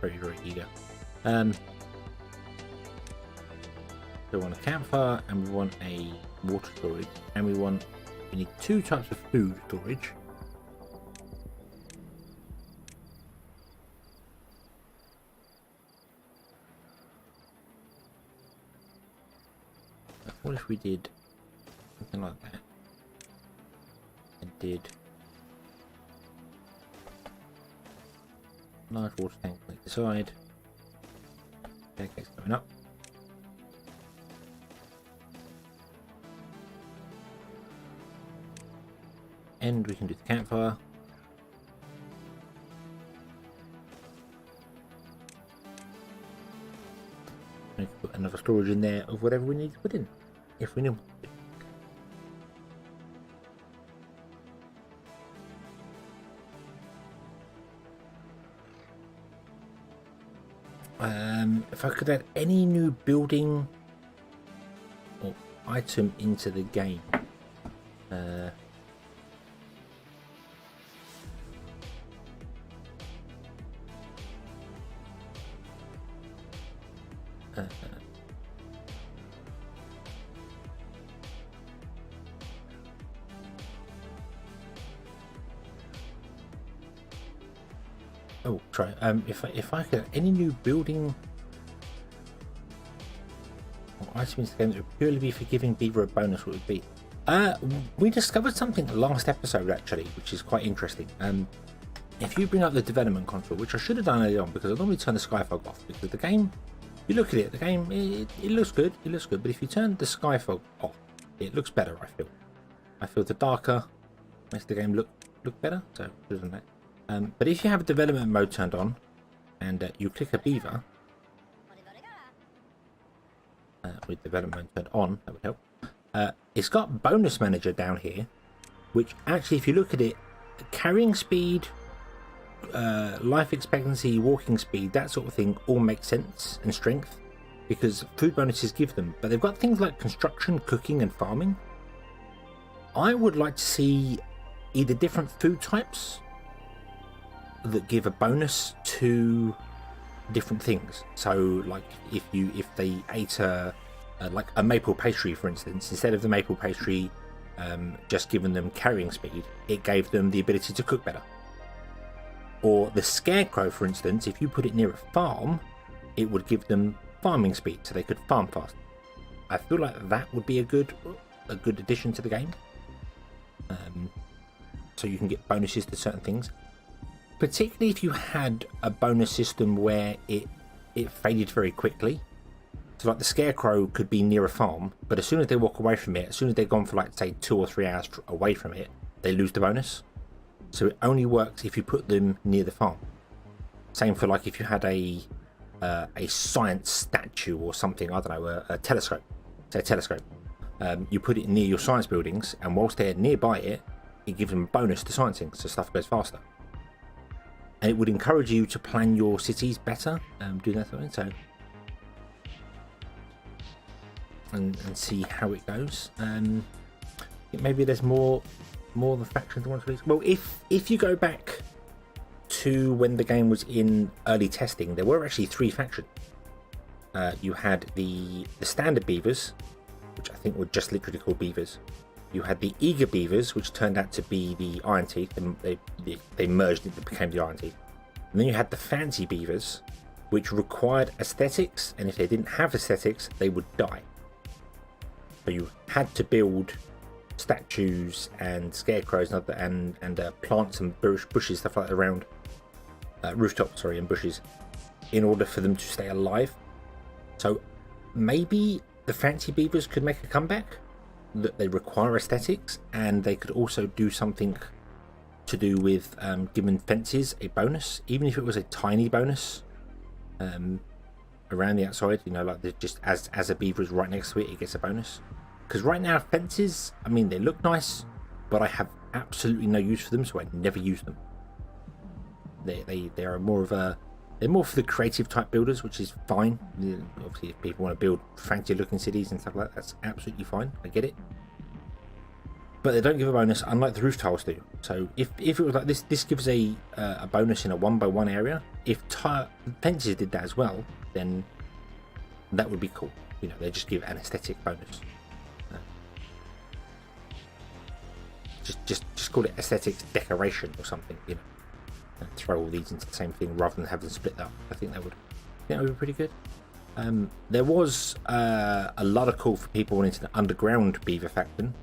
Very, very eager. So we want a campfire and we want a water storage and we need 2 types of food storage. What if we did something like that and did large water tank on the side, staircase going up, and we can do the campfire. We can put another storage in there of whatever we need to put in, if we need to. If I could add any new building or item into the game, oh, try. If I could any new building or item into the game that would purely be for giving Beaver a bonus, what would it be? We discovered something last episode actually, which is quite interesting. If you bring up the development console, which I should have done early on because I normally turn the Skyfog off because the game you look at it, the game, it looks good. It looks good. But if you turn the sky fog off, it looks better, I feel. I feel the darker makes the game look better. So, doesn't it? But if you have development mode turned on, and you click a beaver, with development turned on, that would help. It's got bonus manager down here, which actually, if you look at it, carrying speed, life expectancy, walking speed, that sort of thing all makes sense, and strength, because food bonuses give them. But they've got things like construction, cooking, and farming. I would like to see either different food types that give a bonus to different things. So, like if they ate like a maple pastry, for instance, instead of the maple pastry just giving them carrying speed, it gave them the ability to cook better. Or the scarecrow, for instance, if you put it near a farm, it would give them farming speed, so they could farm fast. I feel like that would be a good addition to the game. So you can get bonuses to certain things, particularly if you had a bonus system where it faded very quickly. So like the scarecrow could be near a farm, but as soon as they walk away from it, as soon as they've gone for like say 2 or 3 hours away from it, they lose the bonus. So it only works if you put them near the farm. Same for like if you had a science statue or something, I don't know, a telescope. Say a telescope. You put it near your science buildings, and whilst they're nearby it, it gives them a bonus to sciencing, so stuff goes faster. And it would encourage you to plan your cities better, do that sort of thing. So, and see how it goes. Maybe there's more than factions they want to release. Well, if you go back to when the game was in early testing, there were actually 3 factions. You had the standard beavers, which I think were just literally called beavers. You had the eager beavers, which turned out to be the iron teeth, and they merged it, it became the iron teeth. And then you had the fancy beavers, which required aesthetics, and if they didn't have aesthetics, they would die. So you had to build statues and scarecrows and plants and bushes, stuff like that around rooftops, and bushes, in order for them to stay alive. So maybe the fancy beavers could make a comeback, that they require aesthetics, and they could also do something to do with giving fences a bonus, even if it was a tiny bonus around the outside, you know, like just as a beaver is right next to it, it gets a bonus. Because right now fences, I mean, they look nice, but I have absolutely no use for them, so I never use them. They are more of a, they're more for the creative type builders, which is fine. Obviously, if people want to build fancy looking cities and stuff like that, that's absolutely fine. I get it. But they don't give a bonus, unlike the roof tiles do. So if it was like this gives a bonus in a 1x1 area. If fences did that as well, then that would be cool. You know, they just give an aesthetic bonus. Just call it aesthetics decoration or something. You know, and throw all these into the same thing rather than have them split up. I think that would be pretty good. There was a lot of call for people wanting to the underground beaver faction.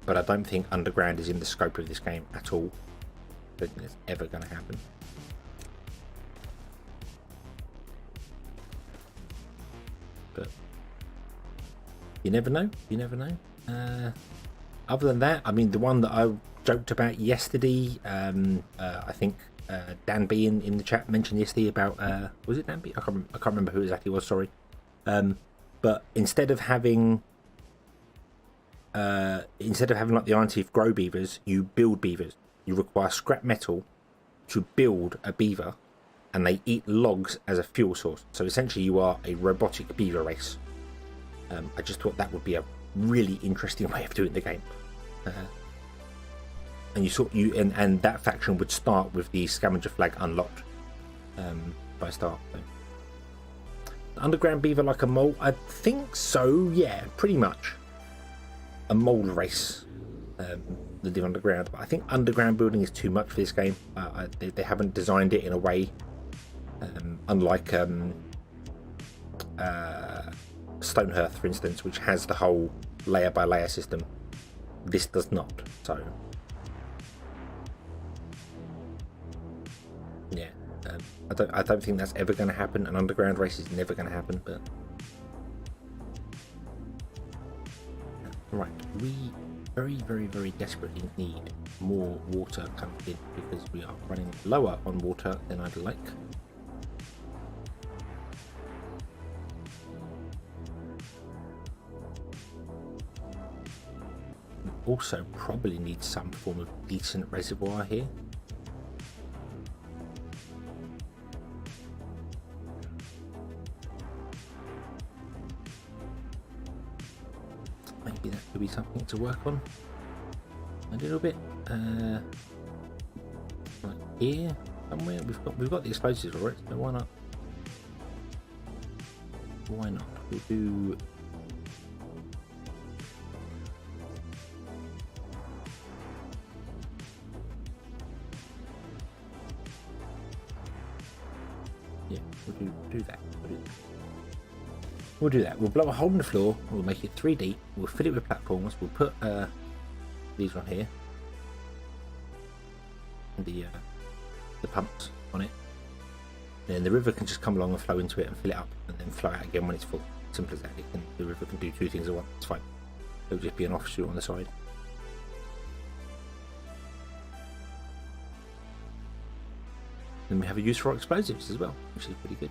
But I don't think underground is in the scope of this game at all. I don't think it's ever going to happen. But you never know. You never know. Other than that, I mean, the one that I joked about yesterday, I think Dan B in the chat mentioned yesterday about, was it Dan B? I can't remember who exactly was, sorry. But instead of having like the iron teeth grow beavers, you build beavers. You require scrap metal to build a beaver, and they eat logs as a fuel source. So essentially you are a robotic beaver race. I just thought that would be a really interesting way of doing the game. And that faction would start with the scavenger flag unlocked by start. So. Underground beaver like a mole? I think so, yeah, pretty much. A mole race that live underground, but I think underground building is too much for this game. They haven't designed it in a way unlike Stonehearth, for instance, which has the whole layer by layer system. This does not, so yeah. I don't think that's ever going to happen. An underground race is never going to happen. But right, we very desperately need more water coming in because we are running lower on water than I'd like. We also probably need some form of decent reservoir here. Maybe that could be something to work on a little bit. Like here somewhere, we've got the explosives already, so why not? Why not? We'll do. Yeah, we'll do that. We'll do that. We'll blow a hole in the floor. We'll make it 3 deep. We'll fill it with platforms. We'll put these on here, and the pumps on it. Then the river can just come along and flow into it and fill it up, and then flow out again when it's full. Simple as that. The river can do 2 things at once. It's fine. It'll just be an offshoot on the side. Then we have a use for explosives as well, which is pretty good.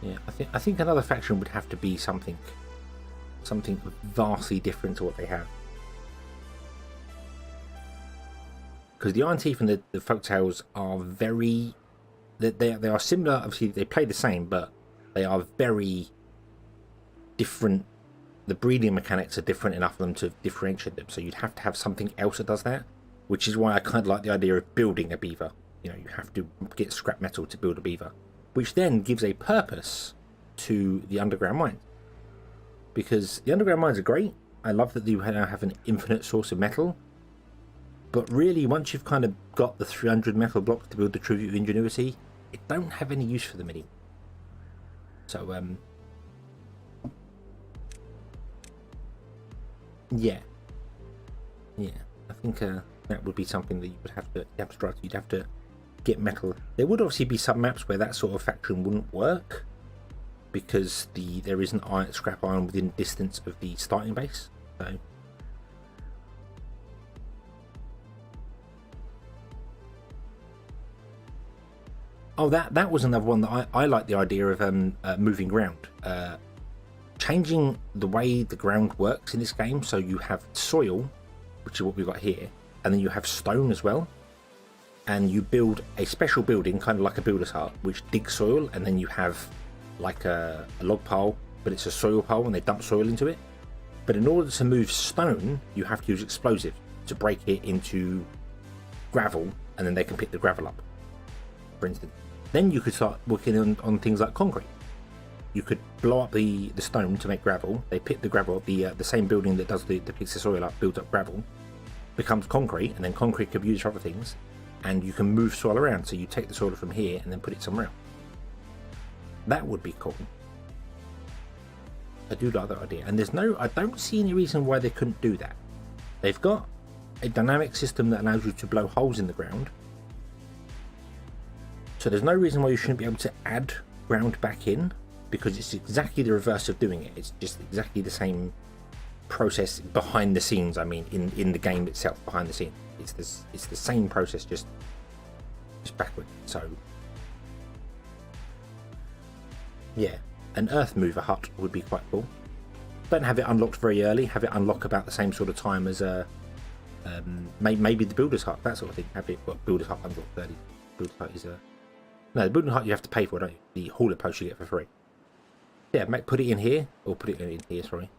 Yeah, I think another faction would have to be something vastly different to what they have. Because the Iron Teeth and the Folktales are very, they are similar. Obviously, they play the same, but they are very different. The breeding mechanics are different enough for them to differentiate them. So you'd have to have something else that does that, which is why I kind of like the idea of building a beaver. You know, you have to get scrap metal to build a beaver, which then gives a purpose to the underground mines. Because the underground mines are great. I love that you now have an infinite source of metal. But really, once you've kind of got the 300 metal blocks to build the Tribute of Ingenuity, it don't have any use for them anymore. So, yeah. I think that would be something that you would have to strike. You'd have to get metal. There would obviously be some maps where that sort of faction wouldn't work because there isn't scrap iron within distance of the starting base. So that was another one that I like the idea of moving ground, changing the way the ground works in this game. So you have soil, which is what we've got here, and then you have stone as well. And you build a special building, kind of like a builder's hut, which digs soil, and then you have like a log pile, but it's a soil pile, and they dump soil into it. But in order to move stone, you have to use explosives to break it into gravel, and then they can pick the gravel up, for instance. Then you could start working on things like concrete. You could blow up the stone to make gravel. They pick the gravel up, the same building that does picks the soil up, builds up gravel, becomes concrete, and then concrete can be used for other things. And you can move soil around, so you take the soil from here and then put it somewhere else. That would be cool. I do like that idea, and I don't see any reason why they couldn't do that. They've got a dynamic system that allows you to blow holes in the ground, so there's no reason why you shouldn't be able to add ground back in, because it's exactly the reverse of doing it. It's just exactly the same process behind the scenes. I mean, in the game itself, behind the scenes. It's the same process, just backward. So yeah, an earth mover hut would be quite cool. Don't have it unlocked very early. Have it unlock about the same sort of time as maybe the builder's hut, that sort of thing. Have it builder's hut unlocked early. Builder's hut is no, the builder's hut you have to pay for, don't you? The hauler post you get for free. Yeah, put it in here, or put it in here. Sorry.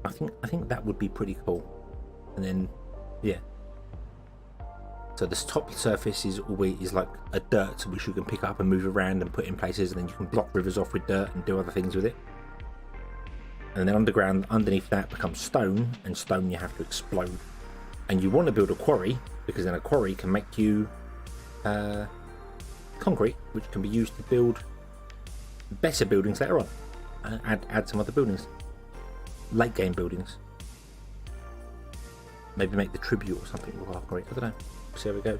I think that would be pretty cool. And then yeah, so this top surface is always like a dirt which you can pick up and move around and put in places, and then you can block rivers off with dirt and do other things with it. And then underground, underneath that becomes stone, and stone you have to explode. And you want to build a quarry, because then a quarry can make you concrete, which can be used to build better buildings later on. add some other buildings, late game buildings. Maybe make the tribute or something will operate. I don't know. See how it goes.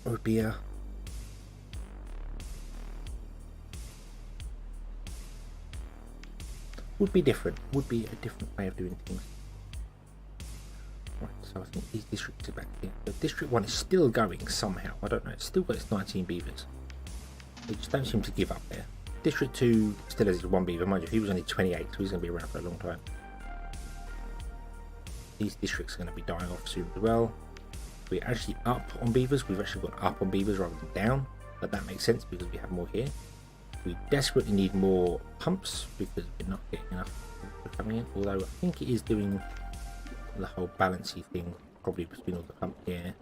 It would be different. Would be a different way of doing things. Right, so I think these districts are back here. But District 1 is still going somehow. I don't know. It's still got its 19 beavers. They just don't seem to give up there. District 2 still has its 1 beaver. Mind you, he was only 28, so he's going to be around for a long time. These districts are going to be dying off soon as well. We're actually up on beavers. We've actually gone up on beavers rather than down. But that makes sense because we have more here. We desperately need more pumps because we're not getting enough coming in. Although I think it is doing the whole balancey thing, probably between all the pump here.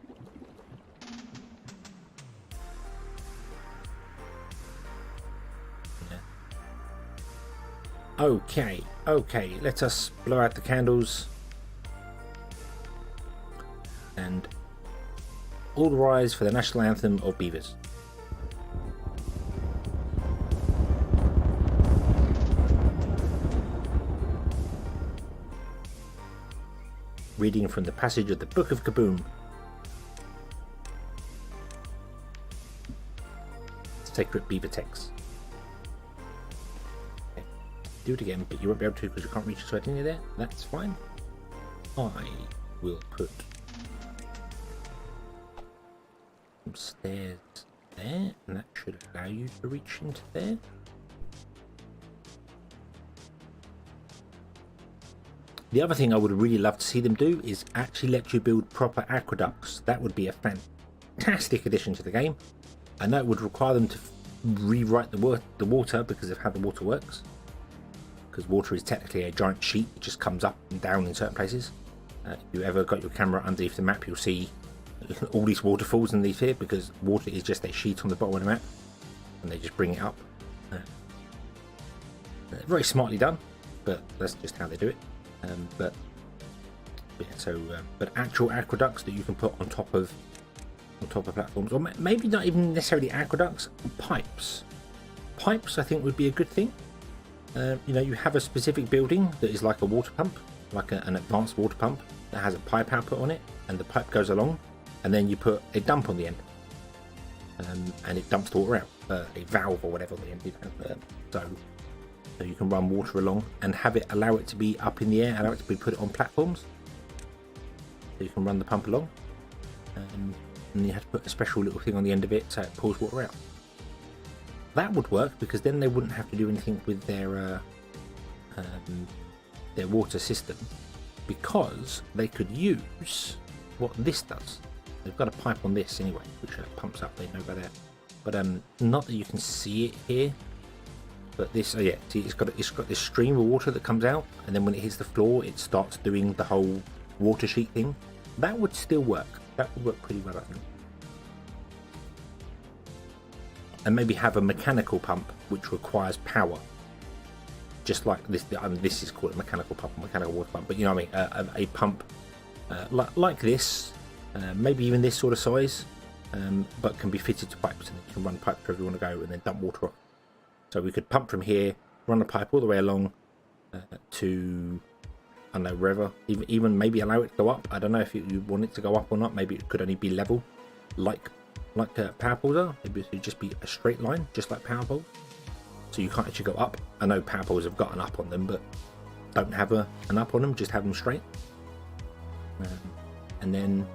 Yeah. Okay, let us blow out the candles and all rise for the national anthem of beavers. Reading from the passage of the Book of Kaboom. Sacred beaver text. Okay. Do it again, but you won't be able to because you can't reach a certain area there. That's fine. I will put some stairs there, and that should allow you to reach into there. The other thing I would really love to see them do is actually let you build proper aqueducts. That would be a fantastic addition to the game. I know it would require them to rewrite the water because of how the water works. Because water is technically a giant sheet that just comes up and down in certain places. If you ever got your camera underneath the map, you'll see all these waterfalls underneath here because water is just a sheet on the bottom of the map. And they just bring it up. Very smartly done, but that's just how they do it. But actual aqueducts that you can put on top of platforms, or maybe not even necessarily aqueducts, pipes. Pipes, I think, would be a good thing. You have a specific building that is like a water pump, like an advanced water pump that has a pipe output on it, and the pipe goes along, and then you put a dump on the end, and it dumps the water out, a valve or whatever on the end. So you can run water along and allow it to be up in the air, allow it to be put on platforms. So you can run the pump along. And you have to put a special little thing on the end of it so it pours water out. That would work because then they wouldn't have to do anything with their water system, because they could use what this does. They've got a pipe on this anyway, which pumps up, they know about that. But not that you can see it here. But this, see, it's got this stream of water that comes out, and then when it hits the floor, it starts doing the whole water sheet thing. That would still work. That would work pretty well, I think. And maybe have a mechanical pump which requires power, just like this. This is called a mechanical pump, a mechanical water pump. But you know what I mean? A pump like this, maybe even this sort of size, but can be fitted to pipes, and you can run pipes wherever you want to go, and then dump water off. So we could pump from here, run a pipe all the way along to, I don't know, wherever. Even maybe allow it to go up. I don't know if you want it to go up or not. Maybe it could only be level, like power poles are. Maybe it would just be a straight line, just like power poles. So you can't actually go up. I know power poles have got an up on them, but don't have an up on them. Just have them straight. And then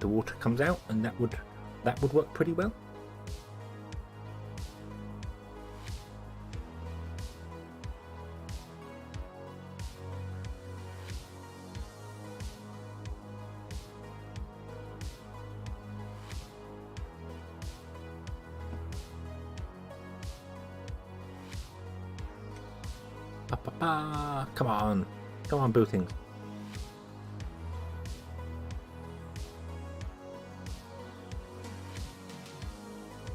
the water comes out, and that would work pretty well. Come on, build things.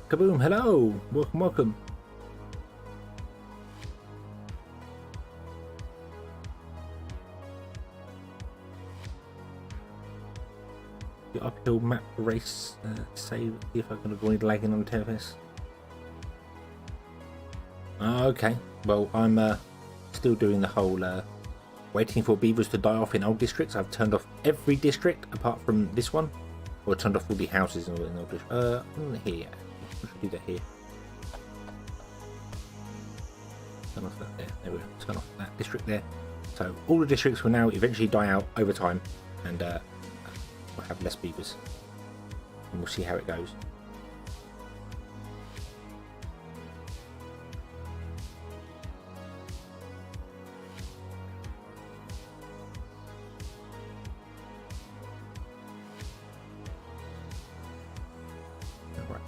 Kaboom, hello, welcome. The uphill map race, save, see if I can avoid lagging on TFS. Okay, well, I'm still doing the whole waiting for beavers to die off in old districts. I've turned off every district apart from this one, or turned off all the houses in old districts. Here, I should do that here. Turn off that there. There we go. Turn off that district there. So all the districts will now eventually die out over time, and we'll have less beavers, and we'll see how it goes.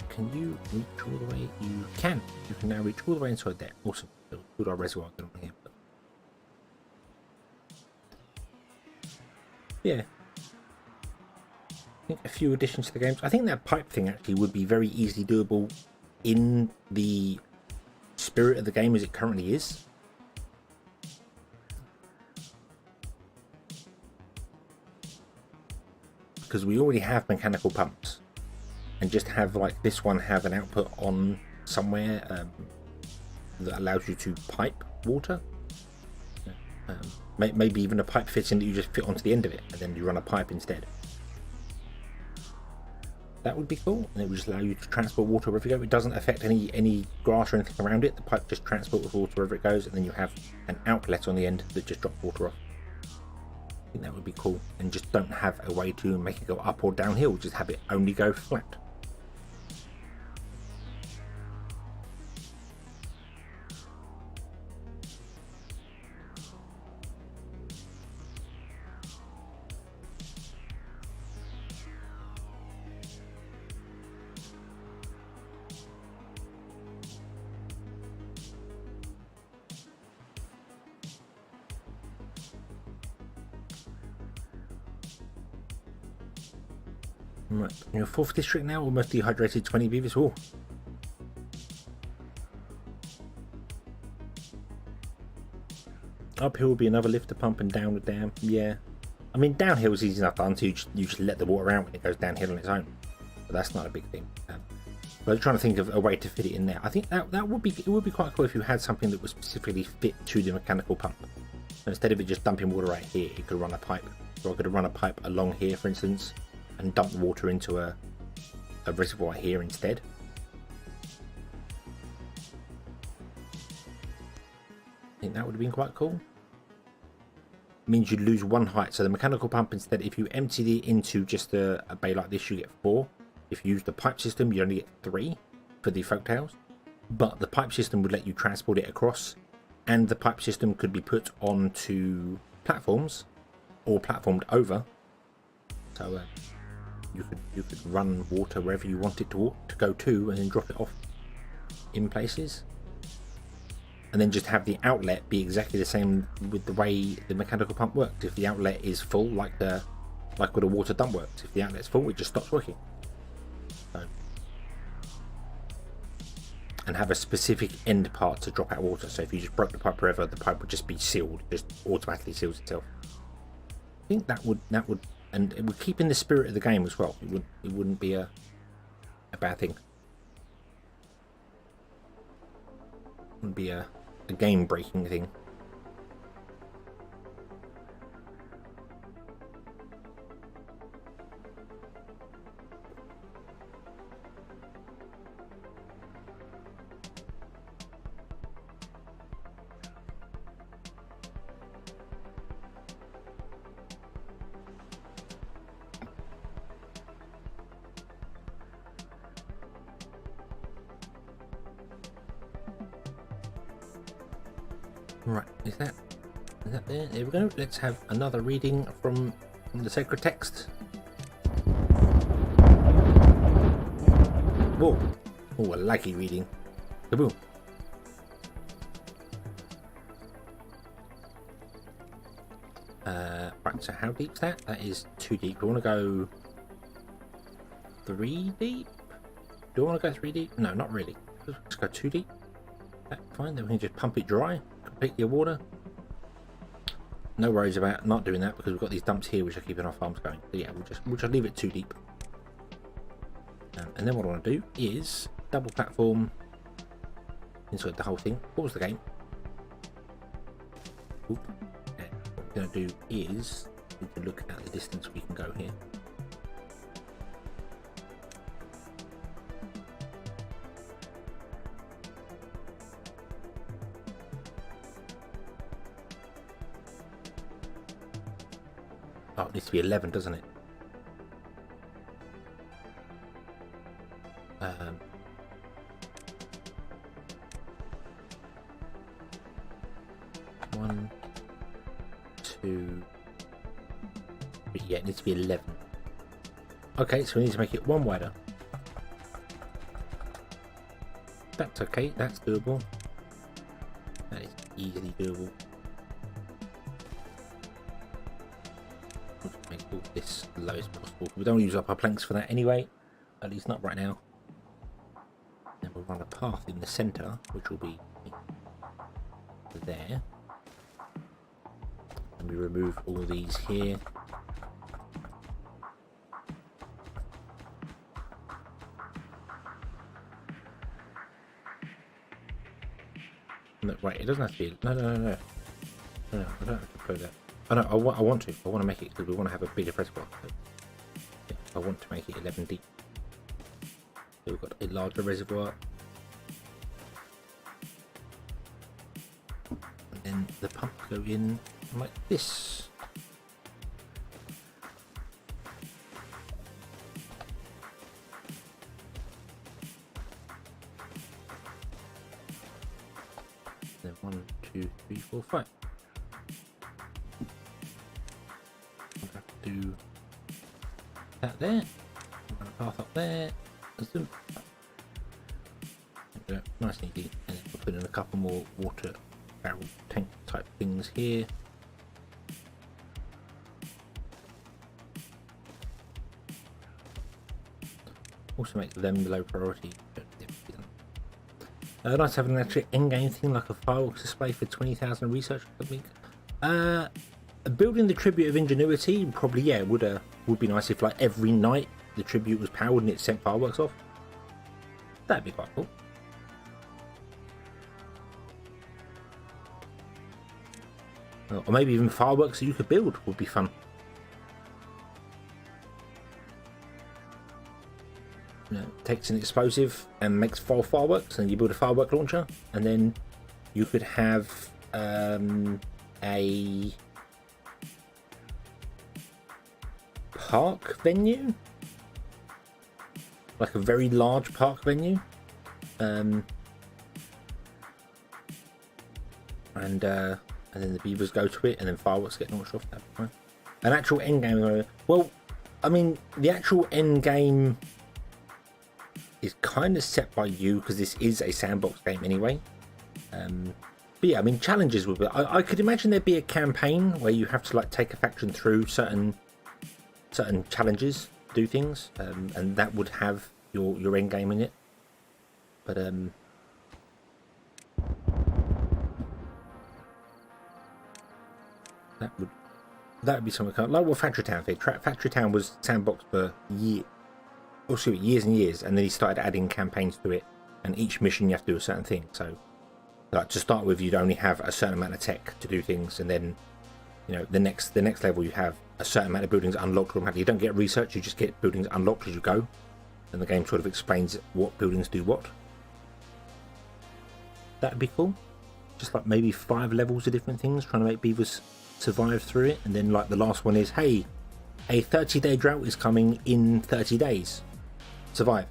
Can you reach all the way? You can. You can now reach all the way inside there. Awesome. So build our reservoir down here. Yeah. I think a few additions to the games. I think that pipe thing actually would be very easily doable in the spirit of the game as it currently is. Because we already have mechanical pumps. And just have like this one have an output on somewhere that allows you to pipe water. Maybe even a pipe fitting that you just fit onto the end of it and then you run a pipe instead. That would be cool, and it would just allow you to transport water wherever you go. It doesn't affect any grass or anything around it. The pipe just transports water wherever it goes, and then you have an outlet on the end that just drops water off. I think that would be cool, and just don't have a way to make it go up or downhill. Just have it only go flat. Right, in your 4th district now, almost dehydrated 20 beavers. Oh. Uphill will be another lifter pump and down the dam. Yeah. I mean, downhill is easy enough done, so you just let the water out when it goes downhill on its own. But that's not a big thing. But I'm trying to think of a way to fit it in there. I think that would be quite cool if you had something that was specifically fit to the mechanical pump. So instead of it just dumping water right here, it could run a pipe. So I could run a pipe along here, for instance, and dump the water into a reservoir here instead. I think that would have been quite cool. It means you'd lose 1 height. So the mechanical pump, instead, if you emptied it into just a bay like this, you get 4. If you use the pipe system, you only get 3 for the folktales. But the pipe system would let you transport it across, and the pipe system could be put onto platforms or platformed over. So you could run water wherever you want it to go to, and then drop it off in places, and then just have the outlet be exactly the same with the way the mechanical pump works. If the outlet is full, like what a water dump works, if the outlet's full, it just stops working. So, and have a specific end part to drop out water. So if you just broke the pipe forever, the pipe would just be sealed, just automatically seals itself. I think that would. And it would keep in the spirit of the game as well. It wouldn't be a bad thing. It wouldn't be a game-breaking thing. Right, is that there? There we go. Let's have another reading from the sacred text. Whoa. Oh, a laggy reading. Kaboom. Right, so how deep's that? That is 2 deep. Do I want to go 3 deep? Do I want to go 3 deep? No, not really. Let's go 2 deep. That's fine, then we can just pump it dry. Complete your water. No worries about not doing that because we've got these dumps here which are keeping our farms going. So yeah, we'll just leave it 2 deep. And then what I want to do is double platform inside the whole thing. Pause the game. Oop. Okay. What we're going to do is we can look at the distance we can go here. Oh, it needs to be 11, doesn't it? One, two, three. Yeah, it needs to be 11. Okay, so we need to make it one wider. That's okay, that's doable. That is easily doable. Make all this as low as possible. We don't use up our planks for that anyway, at least not right now. Then we'll run a path in the center, which will be there. And we remove all these here. No, right, it doesn't have to be. No, I don't have to put that. Oh no, I want to. I want to make it because we want to have a bigger reservoir. So, yeah, I want to make it 11 deep. So we've got a larger reservoir. And then the pump go in like this. Then 1, 2, 3, 4, 5. Do that there, run a path up there, zoom. Nice and easy, and then we'll put in a couple more water barrel tank type things here. Also make them the low priority. Nice to have an actual end-game thing like a fireworks display for 20,000 research or something. Building the tribute of ingenuity, probably, yeah, would be nice if like every night the tribute was powered and it sent fireworks off. That'd be quite cool. Or maybe even fireworks that you could build would be fun. You know, takes an explosive and makes 4 fireworks, and you build a firework launcher, and then you could have a park venue, like a very large park venue, and then the beavers go to it, and then fireworks get launched off. That point. An actual end game. Well, I mean, the actual end game is kind of set by you because this is a sandbox game anyway. But yeah, I mean, challenges would be. I could imagine there'd be a campaign where you have to like take a faction through certain challenges, do things, and that would have your end game in it. But that would be something kind of, like what Factory Town did. Factory Town was sandbox for years and years, and then he started adding campaigns to it, and each mission you have to do a certain thing. So like to start with, you'd only have a certain amount of tech to do things, and then you know the next level you have a certain amount of buildings unlocked automatically. You don't get research, you just get buildings unlocked as you go, and the game sort of explains what buildings do what. That'd be cool. Just like maybe 5 levels of different things, trying to make beavers survive through it, and then like the last one is, hey, a 30-day drought is coming in 30 days. Survive.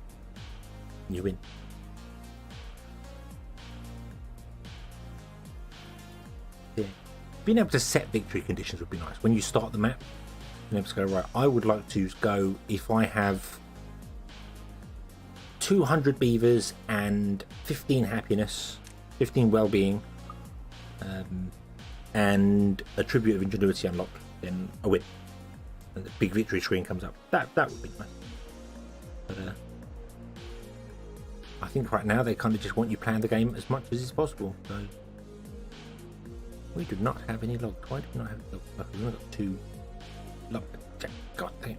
And you win. Yeah. Being able to set victory conditions would be nice. When you start the map, being able to go, right, I would like to go, if I have 200 beavers and 15 happiness, 15 well-being, and a tribute of ingenuity unlocked, then I win. And the big victory screen comes up. That would be nice. But I think right now they kind of just want you playing the game as much as is possible. So we do not have any logs. Why do we not have logs? Look, we've only got 2 logs. God damn.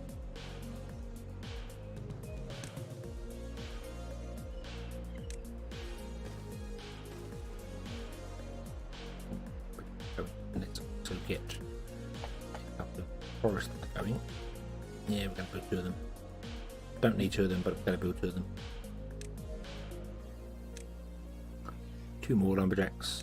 get a couple of forests going. Yeah, we're going to build 2 of them. Don't need 2 of them, but we're going to build 2 of them. 2 more lumberjacks.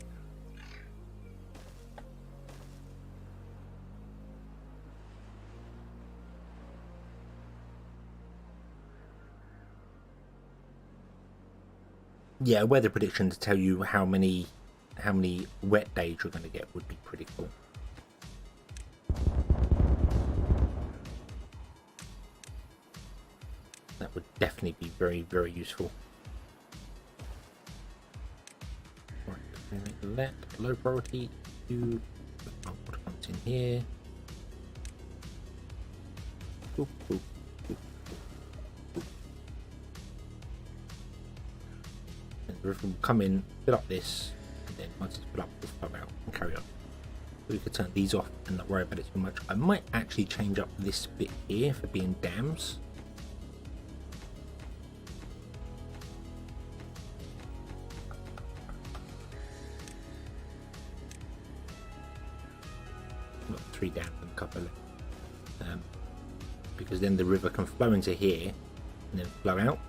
Yeah, weather prediction to tell you how many wet days you're going to get would be pretty cool. That would definitely be very, very useful. Right, make that low priority. Do what comes in here. Boop, boop. The river will come in, fill up this, and then once it's filled up, we'll flow out and carry on. We could turn these off and not worry about it too much. I might actually change up this bit here for being dams. Got 3 dams and a couple left. Because then the river can flow into here and then flow out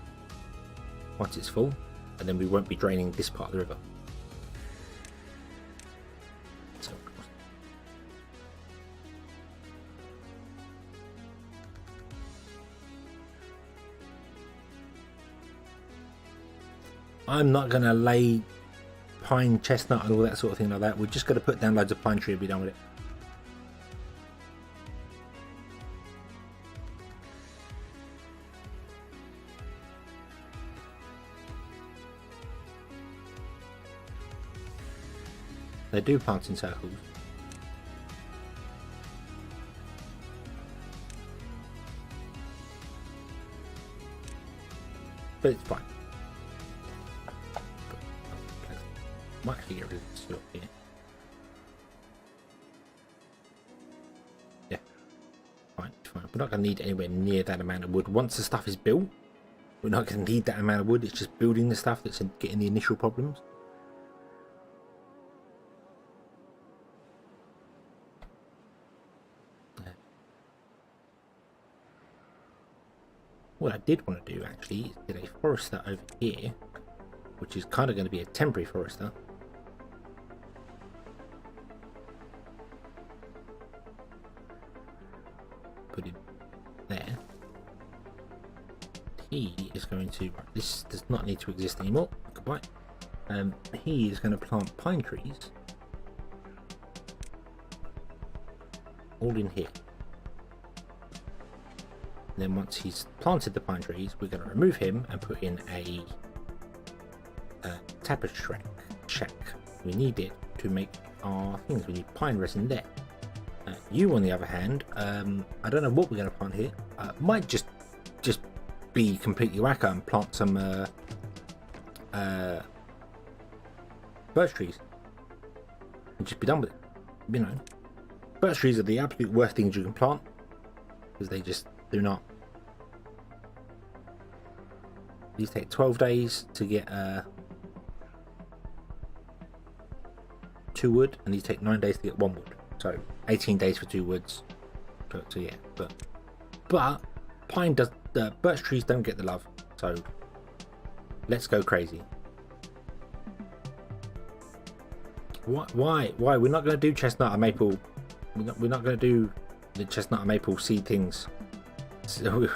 once it's full. And then we won't be draining this part of the river. So, I'm not going to lay pine, chestnut and all that sort of thing like that. We're just going to put down loads of pine tree and be done with it. They do plant in circles. But it's fine. Might actually get rid of this stuff here. Yeah. Fine, fine. We're not going to need anywhere near that amount of wood. Once the stuff is built, we're not going to need that amount of wood. It's just building the stuff that's getting the initial problems. What I did want to do actually is get a forester over here, which is kind of going to be a temporary forester. Put him there. He is going to, right, this does not need to exist anymore. Goodbye. He is going to plant pine trees all in here. And then once he's planted the pine trees, we're going to remove him and put in a tapestry shack. We need it to make our things. We need pine resin there. You, on the other hand, I don't know what we're going to plant here. Might just be completely wacko and plant some birch trees and just be done with it. You know, birch trees are the absolute worst things you can plant because they just do not. These take 12 days to get 2 wood, and these take 9 days to get 1 wood. So 18 days for 2 woods. So yeah, but pine does. Birch trees don't get the love. So let's go crazy. Why? We're not going to do chestnut or maple. We're not going to do the chestnut or maple seed things. So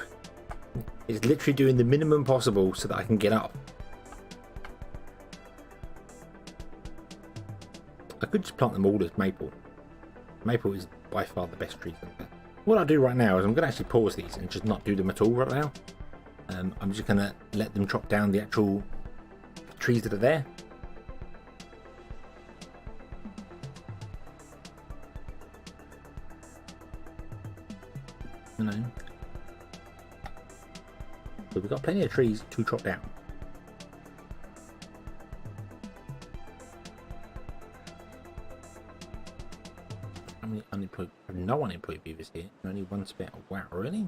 it's literally doing the minimum possible so that I can get up. I could just plant them all as maple. Maple is by far the best tree. What I'll do right now is I'm going to actually pause these and just not do them at all right now. I'm just going to let them chop down the actual trees that are there. You know. So we've got plenty of trees to chop down. How many unemployed? I have no unemployed beavers here. Only 1 spare. Oh, wow, really?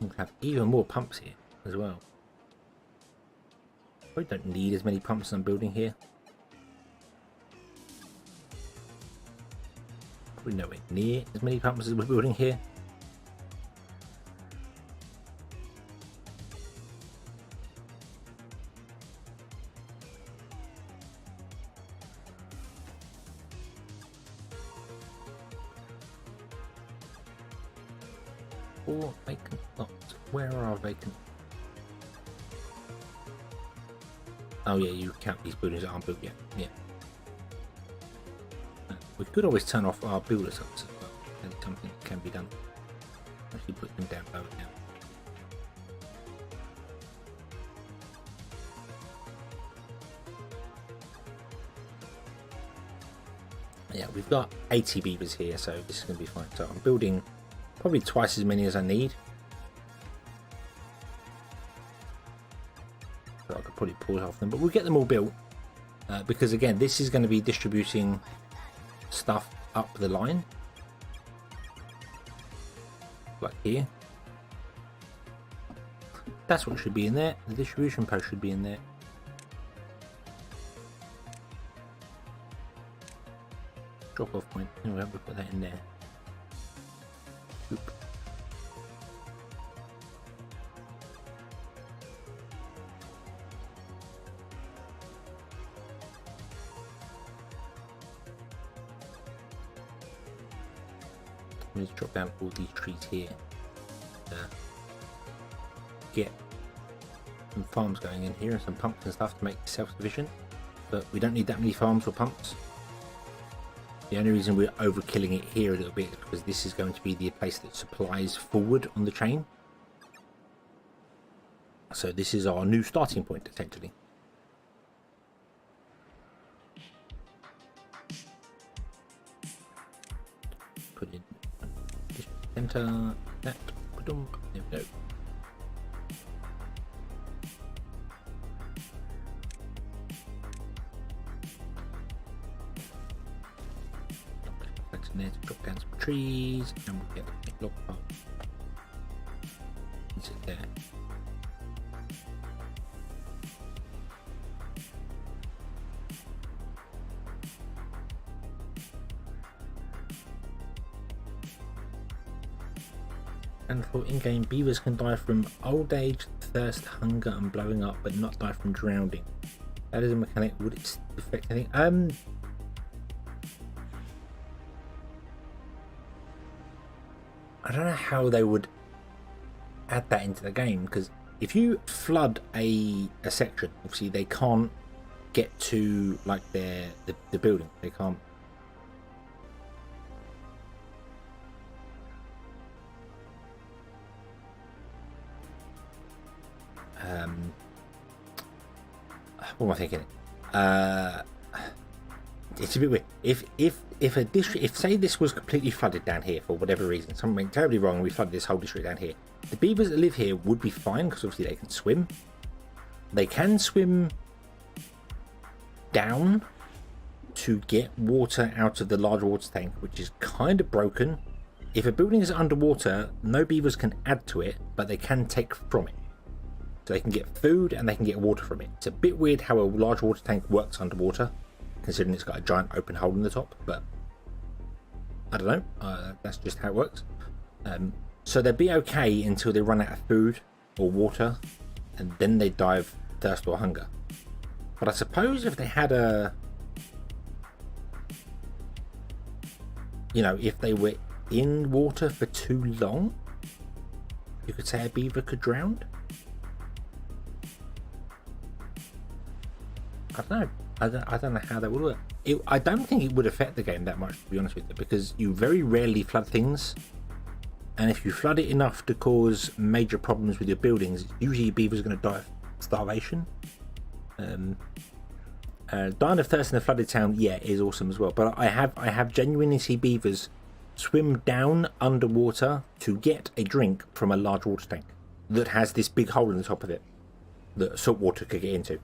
We'll have even more pumps here. as well. We don't need as many pumps as I'm building here. Probably nowhere near as many pumps as we're building here. Or vacant lots. Where are our vacant? Oh yeah, you count these buildings that aren't built yet. Yeah. We could always turn off our builder subs as well. That's something that can be done. Actually put them down lower now. Yeah, we've got 80 beavers here, so this is going to be fine. So I'm building probably twice as many as I need. So I could probably pause off them, but we'll get them all built. Because again, this is going to be distributing stuff up the line. Like here. That's what should be in there. The distribution post should be in there. Drop off point. Anyway, we'll put that in there. Oop. Let's drop down all these trees here. Get some farms going in here and some pumps and stuff to make it self-sufficient. But we don't need that many farms or pumps. The only reason we're overkilling it here a little bit is because this is going to be the place that supplies forward on the chain. So this is our new starting point, essentially. Put in center, that, there we go. There to drop down some trees, and we'll get a log pile. Sit there. And for in-game, beavers can die from old age, thirst, hunger, and blowing up, but not die from drowning. That is a mechanic. Would it affect anything? I don't know how they would add that into the game, because if you flood a section, obviously they can't get to like the building. They can't. What am I thinking? It's a bit weird. If a district, if say this was completely flooded down here for whatever reason, something went terribly wrong, and we flooded this whole district down here, the beavers that live here would be fine because obviously they can swim. They can swim down to get water out of the large water tank, which is kind of broken. If a building is underwater, no beavers can add to it, but they can take from it. So they can get food and they can get water from it. It's a bit weird how a large water tank works underwater, considering it's got a giant open hole in the top, but I don't know. That's just how it works. So they'd be okay until they run out of food or water, and then they die of thirst or hunger. But I suppose if they had if they were in water for too long, you could say a beaver could drown. I don't know. I don't know how that would work. I don't think it would affect the game that much, to be honest with you, because you very rarely flood things, and if you flood it enough to cause major problems with your buildings, usually beavers are going to die of starvation. Dying of thirst in a flooded town, yeah, is awesome as well. But I have genuinely seen beavers swim down underwater to get a drink from a large water tank that has this big hole in the top of it that salt water could get into.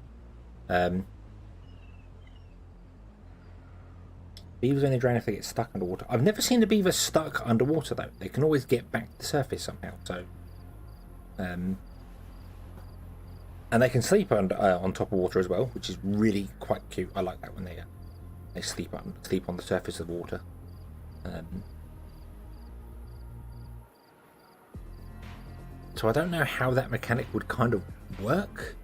Beavers only drown if they get stuck underwater. I've never seen a beaver stuck underwater though. They can always get back to the surface somehow. So, And they can sleep on top of water as well, which is really quite cute. I like that when they sleep on the surface of the water. So I don't know how that mechanic would kind of work,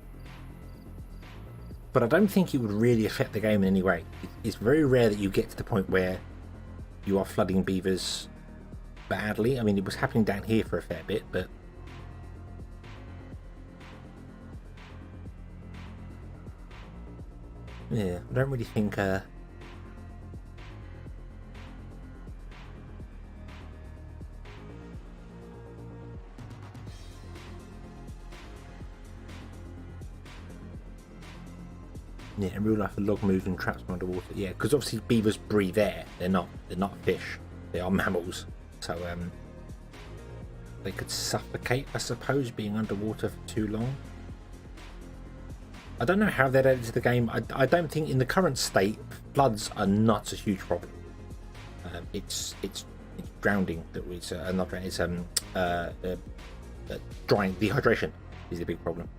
but I don't think it would really affect the game in any way. It's very rare that you get to the point where you are flooding beavers badly. I mean, it was happening down here for a fair bit, but yeah, I don't really think yeah, in real life a log moves and traps them underwater. Yeah, because obviously beavers breathe air. They're not fish. They are mammals. So they could suffocate, I suppose, being underwater for too long. I don't know how they'd add it to the game. I don't think in the current state floods are not a huge problem. It's drowning that was not drowning. It's drying, dehydration is the big problem.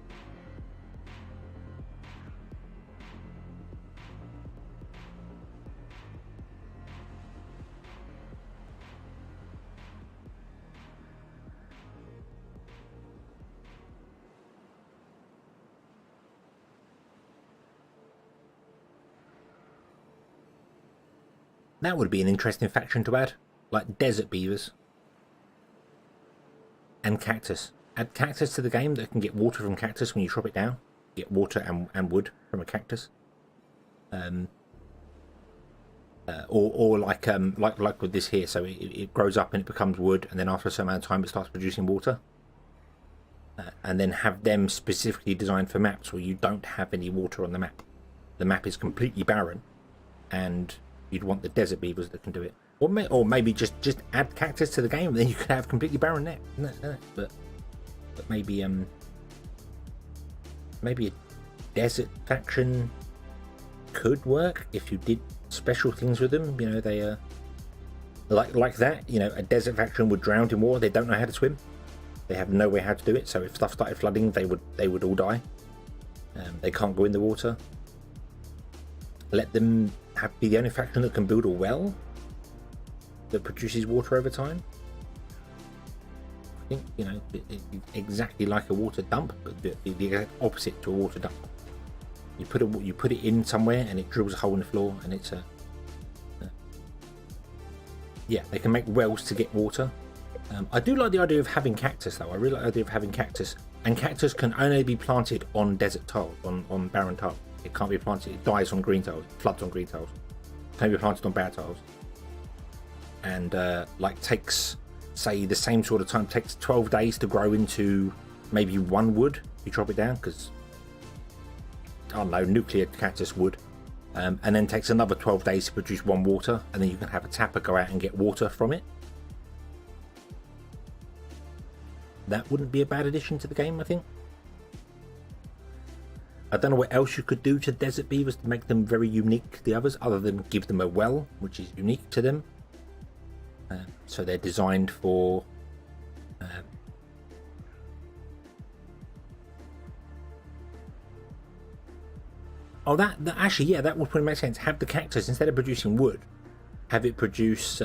That would be an interesting faction to add, like desert beavers and cactus. Add cactus to the game that can get water from cactus when you chop it down. Get water and wood from a cactus. Or like with this here, so it grows up and it becomes wood, and then after a certain amount of time it starts producing water. And then have them specifically designed for maps where you don't have any water on the map. The map is completely barren, and you'd want the desert beavers that can do it, or maybe just add cactus to the game, and then you could have completely barren net. But maybe a desert faction could work if you did special things with them. You know, they like that. You know, a desert faction would drown in water. They don't know how to swim. They have no way how to do it. So if stuff started flooding, they would all die. They can't go in the water. Let them be the only faction that can build a well that produces water over time. I think, you know, exactly like a water dump, but the exact opposite to a water dump. You put it in somewhere and it drills a hole in the floor, and it's yeah, they can make wells to get water. I do like the idea of having cactus though. I really like the idea of having cactus, and cactus can only be planted on desert tiles, on barren tiles. It can't be planted. It dies on green tiles. It floods on green tiles. It can be planted on bare tiles. And like takes, say, the same sort of time. Takes 12 days to grow into maybe one wood. You chop it down because I don't know, nuclear cactus wood, and then takes another 12 days to produce one water, and then you can have a tapper go out and get water from it. That wouldn't be a bad addition to the game, I think. I don't know what else you could do to desert beavers to make them very unique to the others, other than give them a well, which is unique to them. So they're designed for oh, that actually, yeah, that would probably make sense. Have the cactus, instead of producing wood, have it produce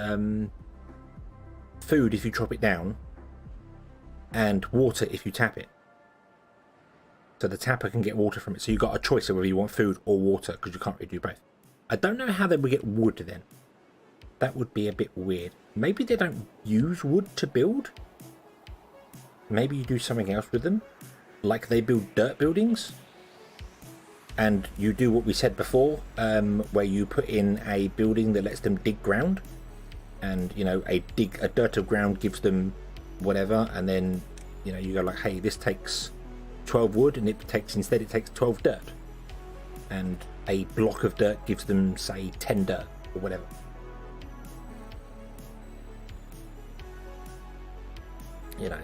food if you chop it down, and water if you tap it. So the tapper can get water from it. So you've got a choice of whether you want food or water, because you can't really do both. I don't know how they would get wood then. That would be a bit weird. Maybe they don't use wood to build. Maybe you do something else with them. Like they build dirt buildings. And you do what we said before, where you put in a building that lets them dig ground. And, you know, a dirt of ground gives them whatever. And then, you know, you go like, hey, this takes 12 wood, and instead it takes 12 dirt, and a block of dirt gives them, say, 10 dirt or whatever. You know,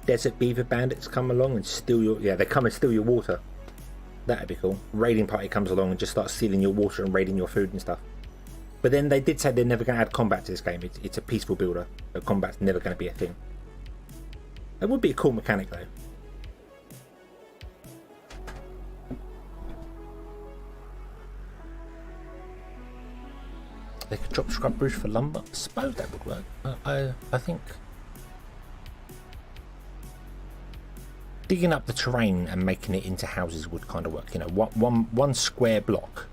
desert beaver bandits come along and steal your, yeah, they come and steal your water. That'd be cool. Raiding party comes along and just starts stealing your water and raiding your food and stuff. But then they did say they're never going to add combat to this game. It's a peaceful builder, so combat's never going to be a thing. That would be a cool mechanic though. They could drop scrub bridge for lumber. I suppose that would work. I think digging up the terrain and making it into houses would kind of work. You know, one square block,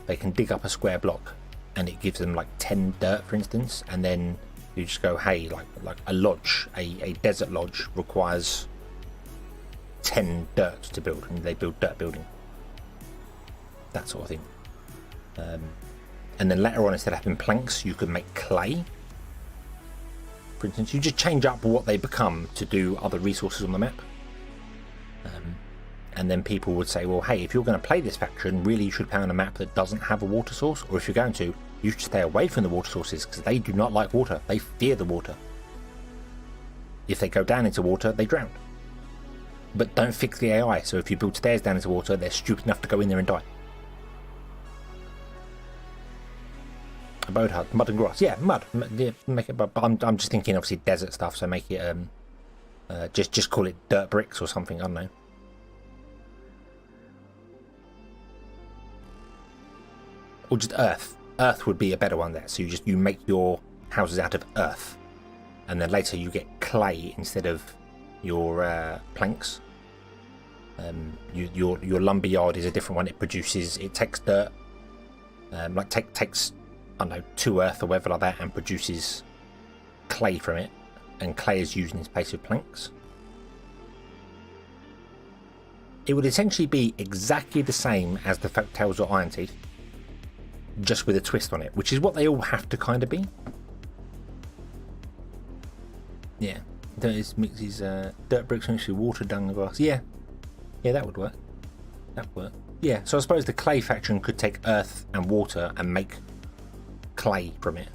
they can dig up a square block, and it gives them like 10 dirt, for instance, and then you just go, hey, like a lodge, a desert lodge requires 10 dirt to build, and they build dirt building. That sort of thing. And then later on, instead of having planks, you could make clay. For instance, you just change up what they become to do other resources on the map. And then people would say, well, hey, if you're going to play this faction, really you should play on a map that doesn't have a water source, or if you're going to, you should stay away from the water sources because they do not like water. They fear the water. If they go down into water, they drown. But don't fix the AI, so if you build stairs down into water, they're stupid enough to go in there and die. Abode hut, mud and grass. Yeah, mud. Yeah, make it. But I'm just thinking, obviously, desert stuff. So make it. Just call it dirt bricks or something. I don't know. Or just earth. Earth would be a better one there. So you make your houses out of earth, and then later you get clay instead of your planks. Your lumber yard is a different one. It takes dirt, takes I don't know, 2 earth or whatever like that, and produces clay from it, and clay is used in its place of planks. It would essentially be exactly the same as the Folktales or Iron Teeth, just with a twist on it, which is what they all have to kind of be. Yeah, that mixes dirt bricks mixed with water, dung and grass. Yeah, that would work. That would work. Yeah, so I suppose the clay faction could take earth and water and make clay from it.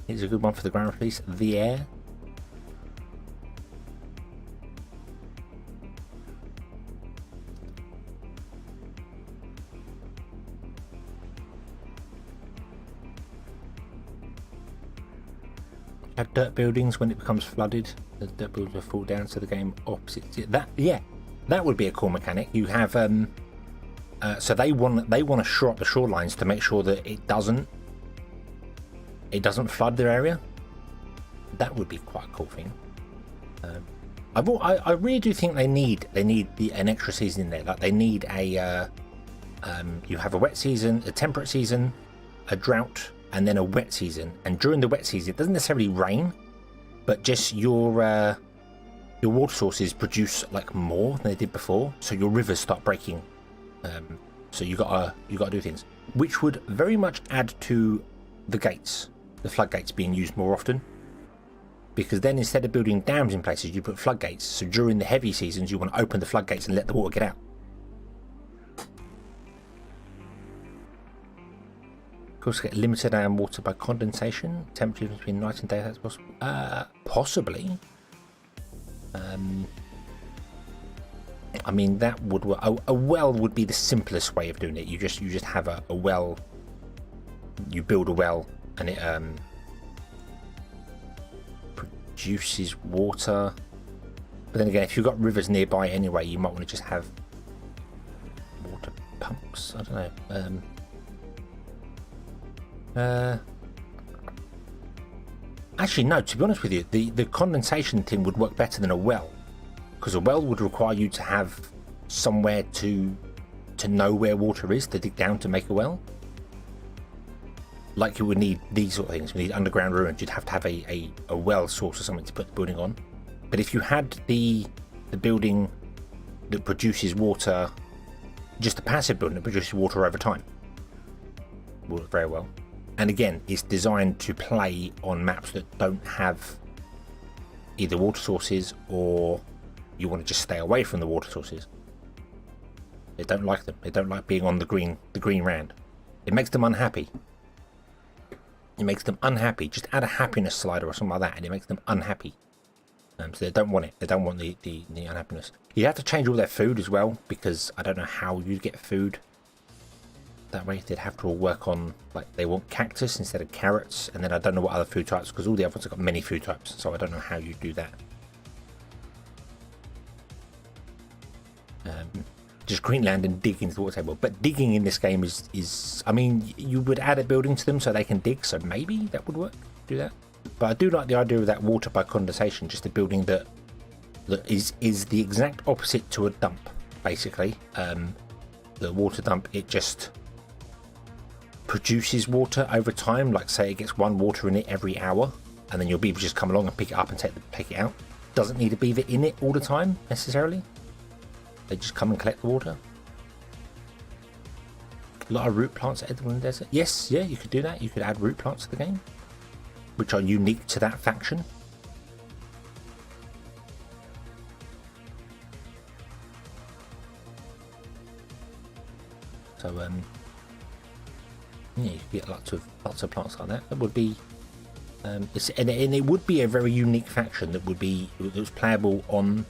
Here's a good one for the grammar piece. The air. Have dirt buildings when it becomes flooded. The dirt buildings will fall down, so the game opposite. That would be a cool mechanic. You have so they want to shore up the shorelines to make sure that it doesn't flood their area. That would be quite a cool thing. I really do think they need an extra season in there. Like they need a you have a wet season, a temperate season, a drought, and then a wet season. And during the wet season, it doesn't necessarily rain, but just your water sources produce like more than they did before, so your rivers start breaking. So you gotta do things, which would very much add to the gates, the floodgates being used more often. Because then instead of building dams in places, you put floodgates. So during the heavy seasons, you want to open the floodgates and let the water get out. Of course, get limited water by condensation. Temperature between night and day, that's possible. Possibly. I mean, that would work. A well would be the simplest way of doing it. You just have a well. You build a well, and it produces water. But then again, if you've got rivers nearby anyway, you might want to just have water pumps. I don't know. Actually, no, to be honest with you, the condensation thing would work better than a well, because a well would require you to have somewhere to know where water is to dig down to make a well. Like you would need these sort of things. You need underground ruins. You'd have to have a well source or something to put the building on. But if you had the building that produces water, just a passive building that produces water over time, would work very well. And again, it's designed to play on maps that don't have either water sources, or you want to just stay away from the water sources. They don't like them. They don't like being on the green rand. It makes them unhappy. It makes them unhappy. Just add a happiness slider or something like that, and it makes them unhappy. So they don't want it. They don't want the unhappiness. You have to change all their food as well, because I don't know how you get food. that way. They'd have to all work on, like, they want cactus instead of carrots, and then I don't know what other food types, because all the other ones have got many food types, so I don't know how you do that. Just Greenland and dig into the water table. But digging in this game is I mean, you would add a building to them so they can dig, so maybe that would work, do that. But I do like the idea of that water by condensation, just a building that is the exact opposite to a dump, basically. The water dump, it just produces water over time, like say it gets one water in it every hour, and then your beavers just come along and pick it up and take it out. Doesn't need a beaver in it all the time, necessarily. They just come and collect the water. A lot of root plants at Edwin Desert. Yes, yeah, you could do that. You could add root plants to the game, which are unique to that faction. So, yeah, you could get lots of plants like that. That would be, and it would be a very unique faction that was playable on.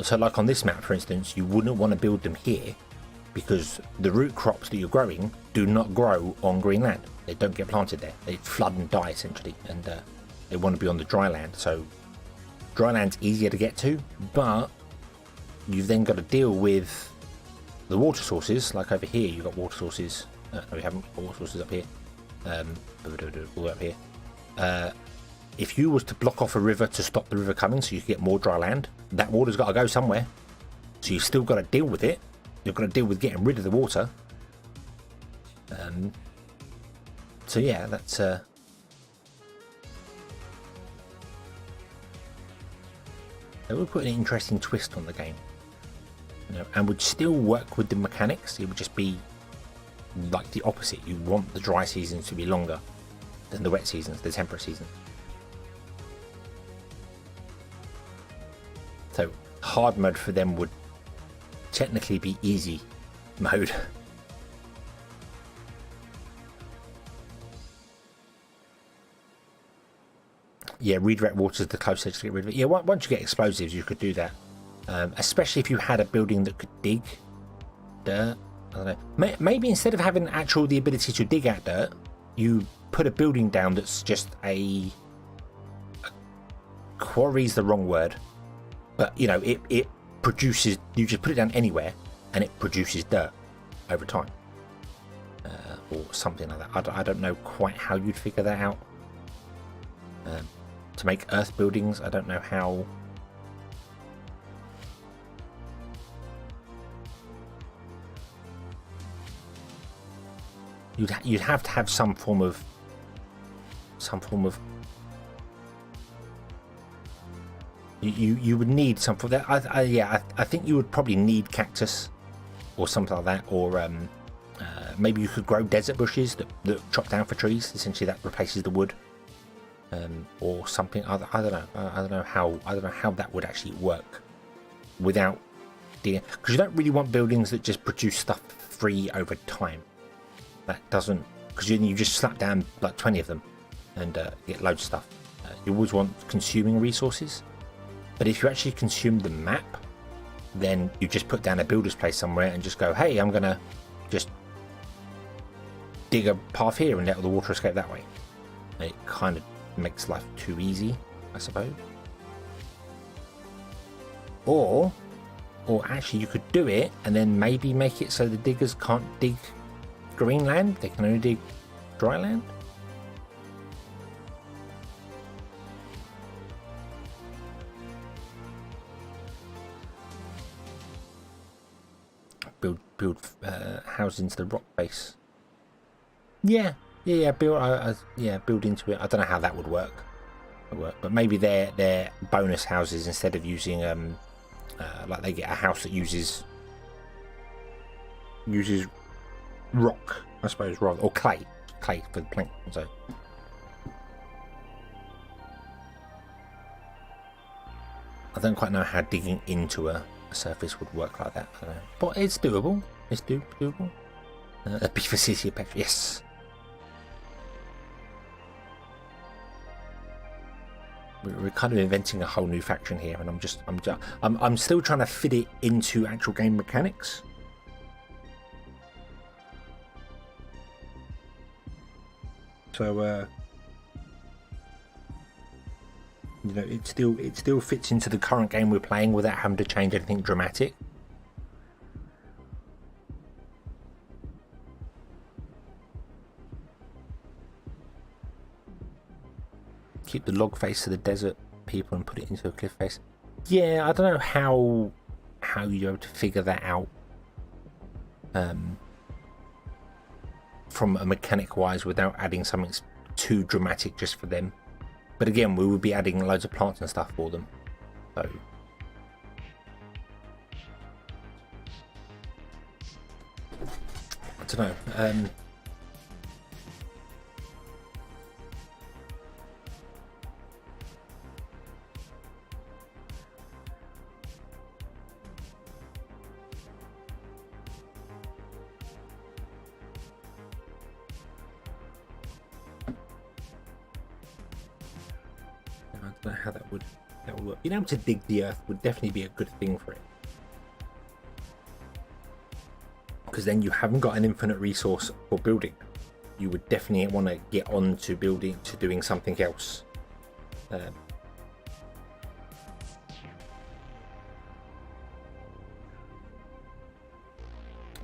So like on this map, for instance, you wouldn't want to build them here because the root crops that you're growing do not grow on Greenland. They don't get planted there. They flood and die essentially, and they want to be on the dry land. So dry land's easier to get to, but you've then got to deal with the water sources. Like over here, you've got water sources. No, we haven't got water sources up here. All the way up here. If you was to block off a river to stop the river coming so you could get more dry land, that water's got to go somewhere. So you've still got to deal with it. You've got to deal with getting rid of the water. So yeah, that's... They would put an interesting twist on the game. You know, and would still work with the mechanics. It would just be like the opposite. You want the dry seasons to be longer than the wet seasons, the temperate seasons. So hard mode for them would technically be easy mode. Yeah, redirect water is the closest to get rid of it. Yeah, once you get explosives, you could do that. Especially if you had a building that could dig dirt. I don't know. Maybe instead of having the ability to dig out dirt, you put a building down that's just a quarry's the wrong word. But, you know, it produces, you just put it down anywhere and it produces dirt over time. Or something like that. I don't know quite how you'd figure that out. To make earth buildings, I don't know how. You'd have to have some form of you would need some for that. I think you would probably need cactus or something like that, or maybe you could grow desert bushes that chop down for trees. Essentially, that replaces the wood, or something. I don't know. I don't know how that would actually work without dealing, because you don't really want buildings that just produce stuff free over time. That doesn't, because you just slap down like 20 of them and get loads of stuff. You always want consuming resources. But if you actually consume the map, then you just put down a builder's place somewhere and just go, hey, I'm going to just dig a path here and let all the water escape that way. It kind of makes life too easy, I suppose. Or actually you could do it and then maybe make it so the diggers can't dig green land, they can only dig dry land. Build houses into the rock base. Yeah. Build into it. I don't know how that would work. But maybe they're bonus houses instead of using like they get a house that uses rock, I suppose, rather, or clay for the plankton. So I don't quite know how digging into a surface would work like that. I don't know. But it's doable. It's doable. A beaver city, yes. We're kind of inventing a whole new faction here, and I'm still trying to fit it into actual game mechanics. So you know, it still fits into the current game we're playing without having to change anything dramatic. Keep the log face to the desert people and put it into a cliff face. Yeah, I don't know how you're able to figure that out from a mechanic wise without adding something too dramatic just for them. But again, we would be adding loads of plants and stuff for them. So I don't know. I don't know how that would work. Being able to dig the earth would definitely be a good thing for it, because then you haven't got an infinite resource for building. You would definitely want to get on to doing something else.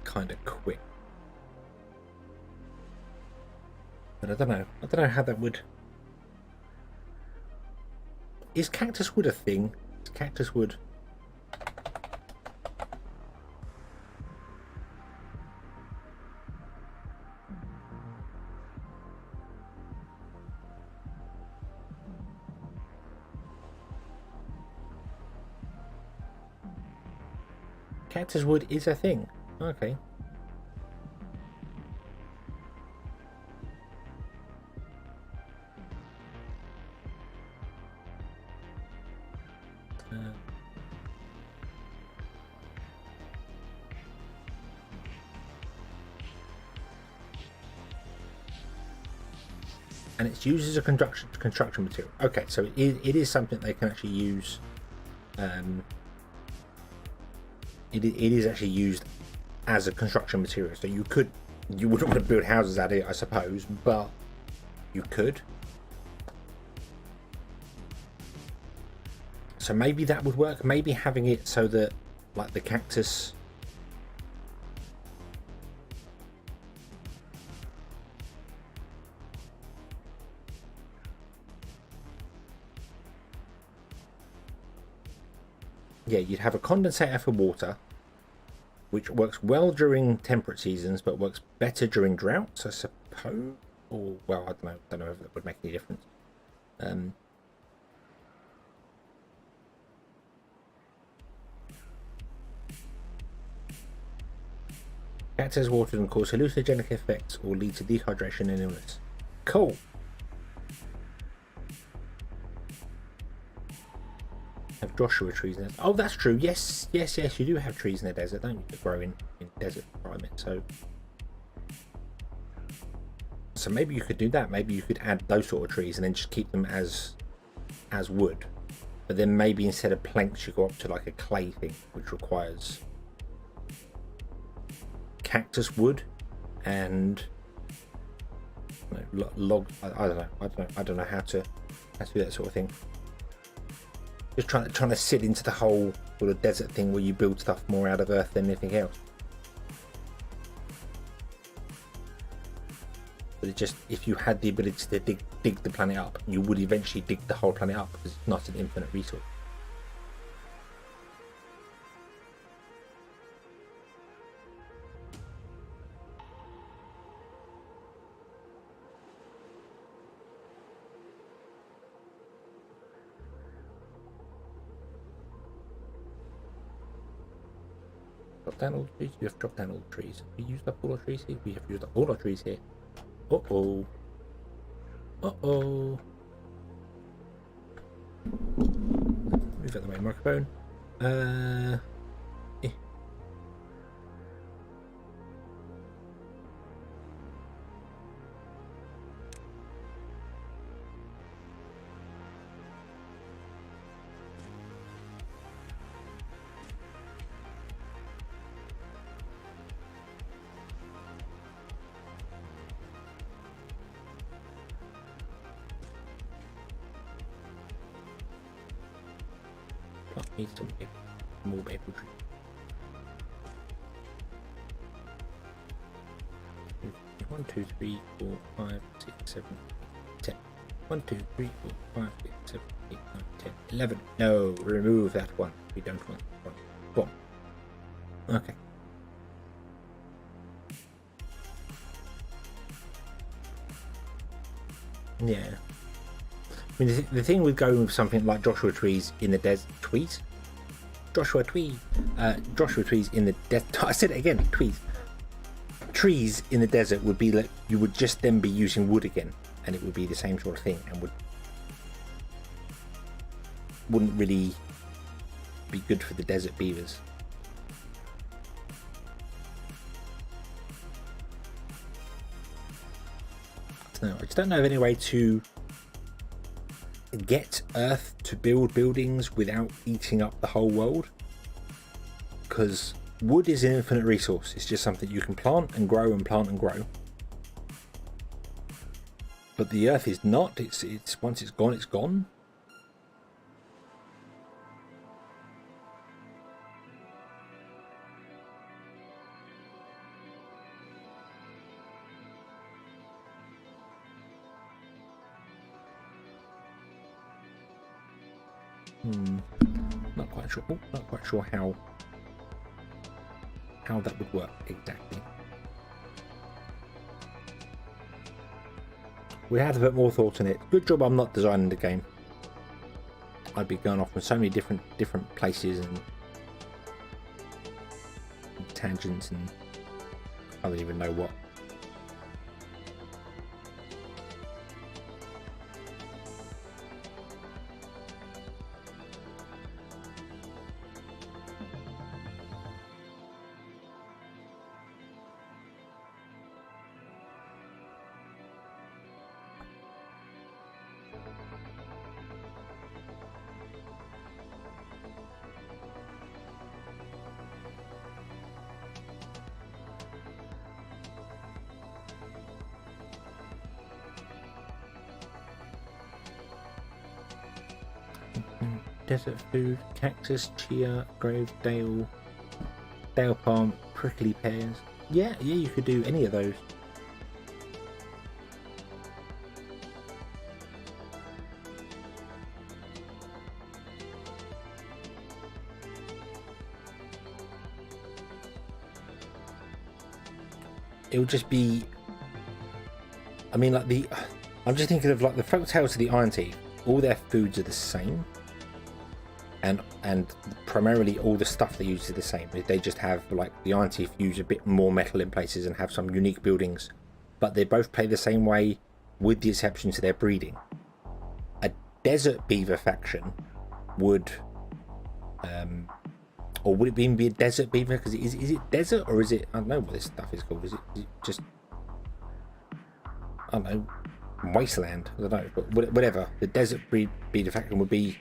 Kind of quick. But I don't know how that would. Is cactus wood a thing? Is cactus wood? Cactus wood is a thing. Okay. And it's used as a construction material. Okay, so it is something they can actually use. It is actually used as a construction material. So you wouldn't want to build houses out of it, I suppose, but you could. So maybe that would work. Maybe having it so that, like, the cactus. Yeah, you'd have a condensator for water, which works well during temperate seasons, but works better during droughts, I suppose. Or, well, I don't know if that would make any difference. Cactus watered and cause hallucinogenic effects or lead to dehydration and illness. Cool. Have Joshua trees in it. Oh, that's true. Yes, you do have trees in the desert, don't you? That grow in desert climate. So maybe you could do that. Maybe you could add those sort of trees and then just keep them as wood. But then maybe instead of planks, you go up to like a clay thing, which requires cactus wood and log. I don't know how to do that sort of thing. Just trying to sit into the whole sort of desert thing where you build stuff more out of earth than anything else. But it just, if you had the ability to dig the planet up, you would eventually dig the whole planet up because it's not an infinite resource. Drop down all the trees. You have dropped down all the trees. We used up all our trees here. We have used up all our trees here. Uh-oh. Uh-oh. Move out the way, microphone. Need some more maple trees. 1, 2, 3, 4, 5, 6, 7, 10. 1, 2, 3, 4, 5, 6, 7, 8, 9, 10, 11. No, remove that one. We don't want that one. Boom. Okay. Yeah. I mean, the thing with going with something like Joshua trees in the desert. Joshua trees in the desert. I said it again. Trees in the desert would be like you would just then be using wood again, and it would be the same sort of thing, and wouldn't really be good for the desert beavers. I just don't know of any way to get Earth to build buildings without eating up the whole world, because wood is an infinite resource. It's just something you can plant and grow and plant and grow. But the Earth is not. It's once it's gone, it's gone. Not quite sure. Not quite sure how that would work exactly. We had to put more thought in it. Good job I'm not designing the game. I'd be going off on so many different places and tangents, and I don't even know what. Desert food, cactus, chia, grove, dale palm, prickly pears. Yeah, you could do any of those. It would just be, I mean, like I'm just thinking of like the folktales of the Iron Teeth. All their foods are the same. And primarily all the stuff they use is the same. They just have, like, the Iron Teeth use a bit more metal in places and have some unique buildings, but they both play the same way, with the exception to their breeding. A desert beaver faction would, or would it even be a desert beaver? Because is it desert, or is it, I don't know what this stuff is called. Is it just, I don't know, wasteland? I don't know, but whatever. The desert beaver faction would be.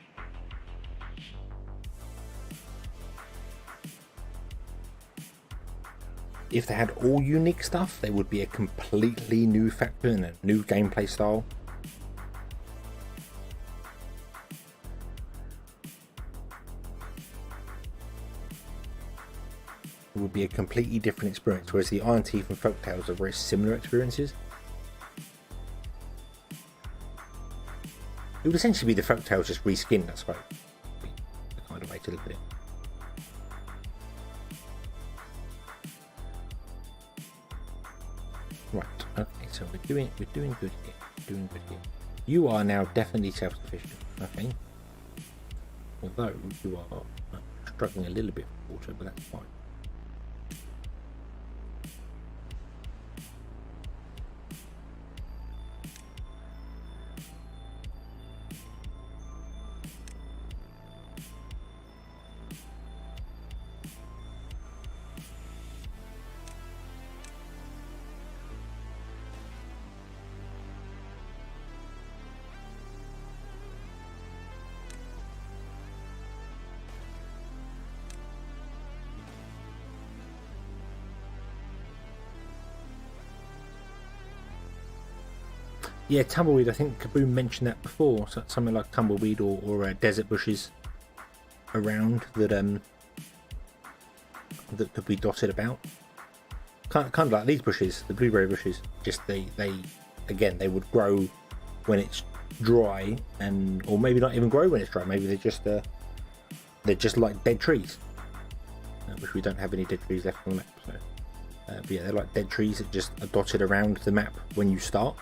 If they had all unique stuff, they would be a completely new factor and a new gameplay style. It would be a completely different experience, whereas the Iron Teeth and Folktales are very similar experiences. It would essentially be the Folktales just reskinned, I suppose. Would be the kind of way to look at it. Right, okay, so we're doing good here. You are now definitely self-sufficient, okay? Although you are struggling a little bit with water, but that's fine. Yeah, tumbleweed, I think Kaboom mentioned that before, so something like tumbleweed or desert bushes. around that that could be dotted about. Kind of like these bushes, the blueberry bushes. Just they again, they would grow when it's dry, and or maybe not even grow when it's dry. Maybe they're just like dead trees, which we don't have any dead trees left on the map. So, but yeah, they're like dead trees that just are dotted around the map when you start.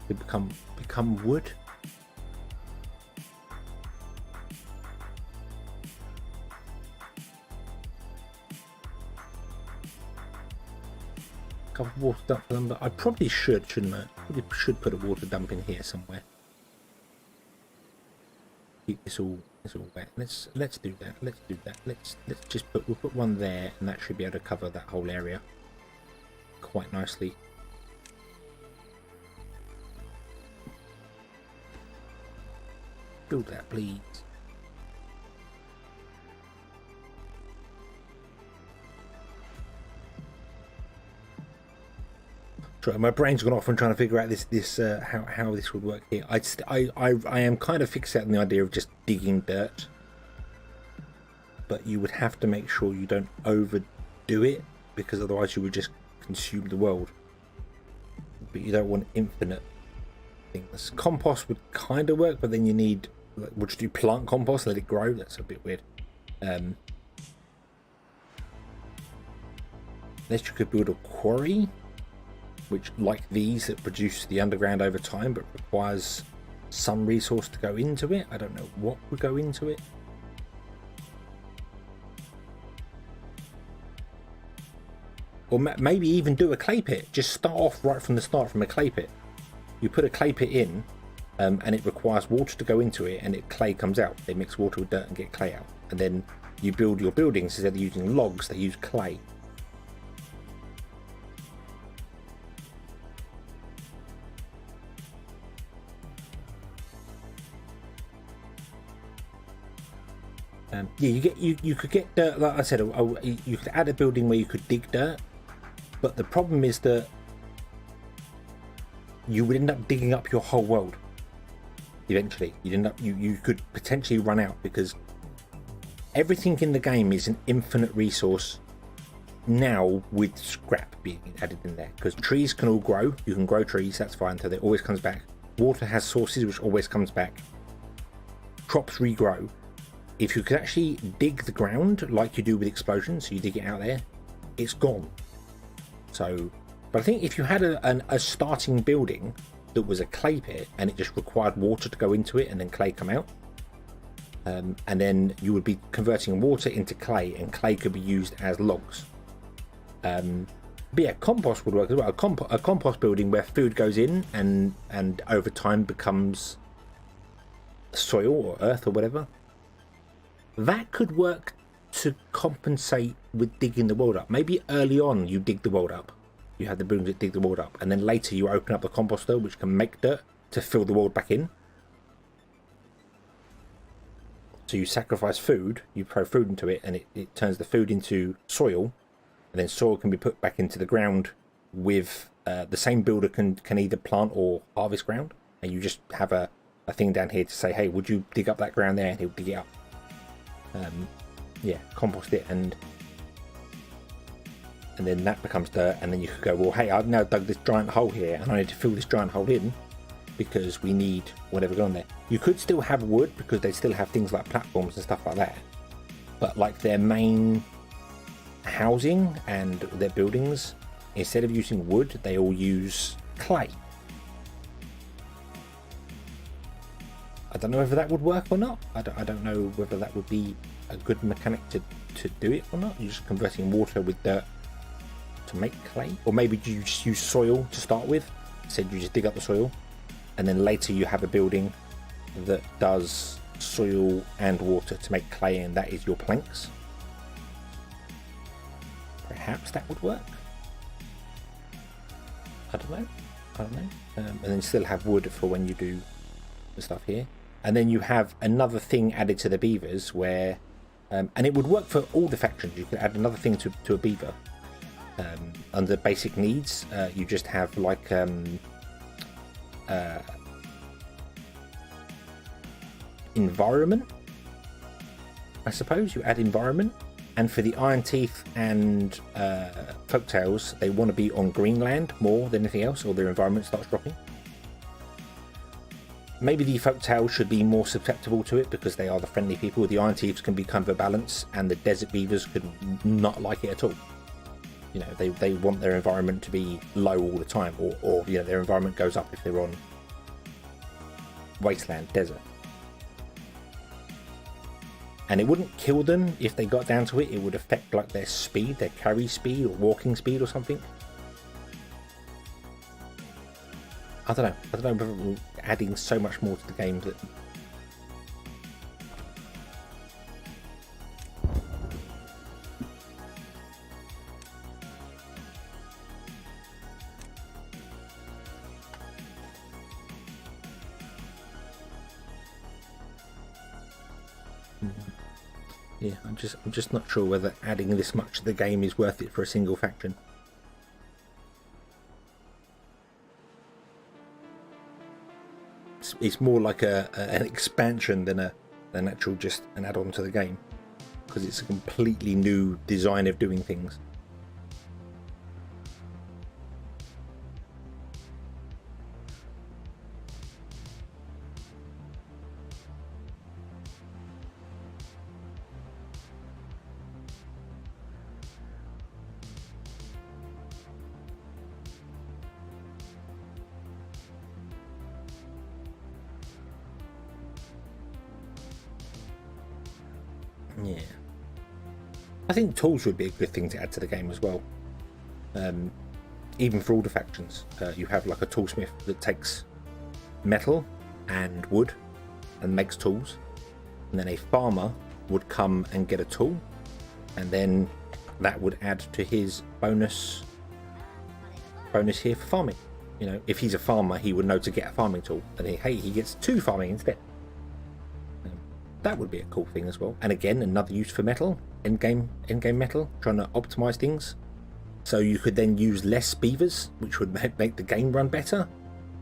They become wood. Couple of water dump for them, but I probably shouldn't I? Probably should put a water dump in here somewhere. Keep this all wet. Let's do that. Let's do that. Let's just we'll put one there, and that should be able to cover that whole area quite nicely. Build that, please. Sorry, my brain's gone off on trying to figure out how this would work here. I am kind of fixated on the idea of just digging dirt, but you would have to make sure you don't overdo it, because otherwise you would just consume the world. But you don't want infinite things. Compost would kind of work, but then you need, like, would you do plant compost, let it grow? That's a bit weird. Unless you could build a quarry, which, like these, that produce the underground over time, but requires some resource to go into it. I don't know what would go into it. Or maybe even do a clay pit. Just start off right from the start from a clay pit. You put a clay pit in, and it requires water to go into it, and clay comes out. They mix water with dirt and get clay out. And then you build your buildings. Instead of using logs, they use clay. Yeah, you could get dirt. Like I said, you could add a building where you could dig dirt, but the problem is that you would end up digging up your whole world. Eventually, you could potentially run out, because everything in the game is an infinite resource now, with scrap being added in there. Because trees can all grow. You can grow trees. That's fine. So it always comes back. Water has sources, which always comes back. Crops regrow. If you could actually dig the ground like you do with explosions, so you dig it out there, it's gone. So, but I think if you had a starting building that was a clay pit, and it just required water to go into it and then clay come out, and then you would be converting water into clay, and clay could be used as logs. But yeah, compost would work as well. A compost building where food goes in and over time becomes soil or earth or whatever. That could work to compensate with digging the world up. Maybe early on you dig the world up. You have the buildings that dig the world up, and then later you open up the composter, which can make dirt to fill the world back in. So you sacrifice food, you throw food into it, and it turns the food into soil, and then soil can be put back into the ground with the same builder can either plant or harvest ground, and you just have a thing down here to say, hey, would you dig up that ground there, and he'll dig it up. Yeah, compost it, and then that becomes dirt, and then you could go, well, hey, I've now dug this giant hole here, and I need to fill this giant hole in because we need whatever going there. You could still have wood, because they still have things like platforms and stuff like that, but like their main housing and their buildings, instead of using wood, they all use clay. I don't know whether that would work or not. I don't know whether that would be a good mechanic to do it or not. You're just converting water with dirt to make clay. Or maybe you just use soil to start with. Instead, you just dig up the soil, and then later you have a building that does soil and water to make clay, and that is your planks. Perhaps that would work. I don't know. And then still have wood for when you do the stuff here. And then you have another thing added to the beavers where, and it would work for all the factions. You could add another thing to a beaver Under basic needs, you just have like environment, I suppose. You add environment, and for the Iron Teeth and Folktales, they want to be on Greenland more than anything else, or their environment starts dropping. Maybe the Folktales should be more susceptible to it because they are the friendly people. The Iron Thieves can be kind of a balance, and the Desert Beavers could not like it at all. You know, they want their environment to be low all the time, or you know, their environment goes up if they're on wasteland, desert. And it wouldn't kill them if they got down to it. It would affect like their speed, their carry speed, or walking speed, or something. I don't know whether we're adding so much more to the game that... Yeah, I'm just not sure whether adding this much to the game is worth it for a single faction. It's more like an expansion than an actual just an add-on to the game, because it's a completely new design of doing things. Yeah, I think tools would be a good thing to add to the game as well. Even for all the factions, you have like a toolsmith that takes metal and wood and makes tools, and then a farmer would come and get a tool, and then that would add to his bonus here for farming. You know, if he's a farmer, he would know to get a farming tool, and he gets 2 farming instead. That would be a cool thing as well. And again, another use for metal, in-game metal, trying to optimize things. So you could then use less beavers, which would make the game run better.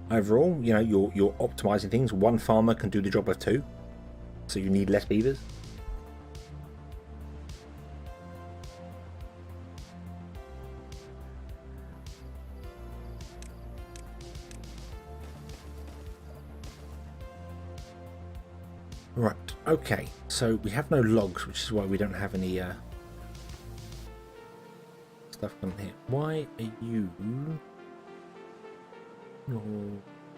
Overall, you know, you're optimizing things. 1 farmer can do the job of 2, so you need less beavers. Right, okay, so we have no logs, which is why we don't have any stuff on here. Why are you... No,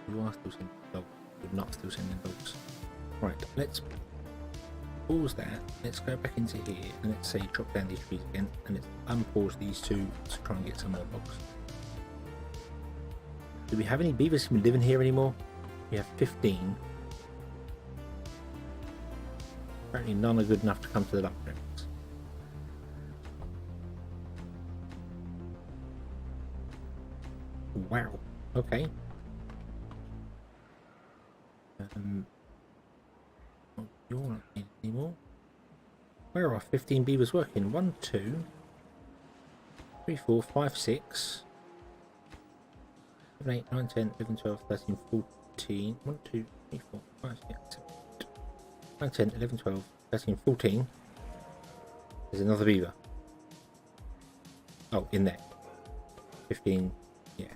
you are still sending logs. You're not still sending logs. Right, let's pause that. Let's go back into here and let's say drop down these trees again, and let's unpause these 2 to try and get some more logs. Do we have any beavers who live in here anymore? We have 15. Apparently none are good enough to come to the duck tracks. Wow, okay. Oh, you're not in anymore. Where are 15 beavers working? 1, 2, 3, 4, 5, 6, 7, 8, 9, 10, 11, 12, 13, 14. 1, 2, 3, 4, 5, 6, 7, 9, 10, 11, 12, 13, 14. There's another beaver. Oh, in there. 15, yeah.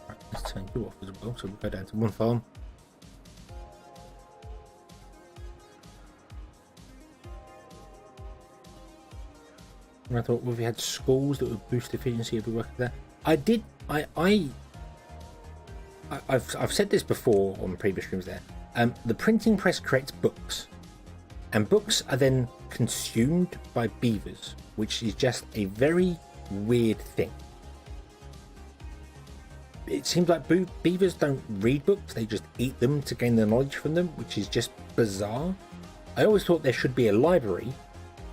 Right, let's turn you off as well, so we'll go down to 1 farm. And I thought, well, if we had schools that would boost efficiency of the work there. I've said this before on previous streams there. The printing press creates books, and books are then consumed by beavers, which is just a very weird thing. It seems like beavers don't read books, they just eat them to gain the knowledge from them, which is just bizarre. I always thought there should be a library,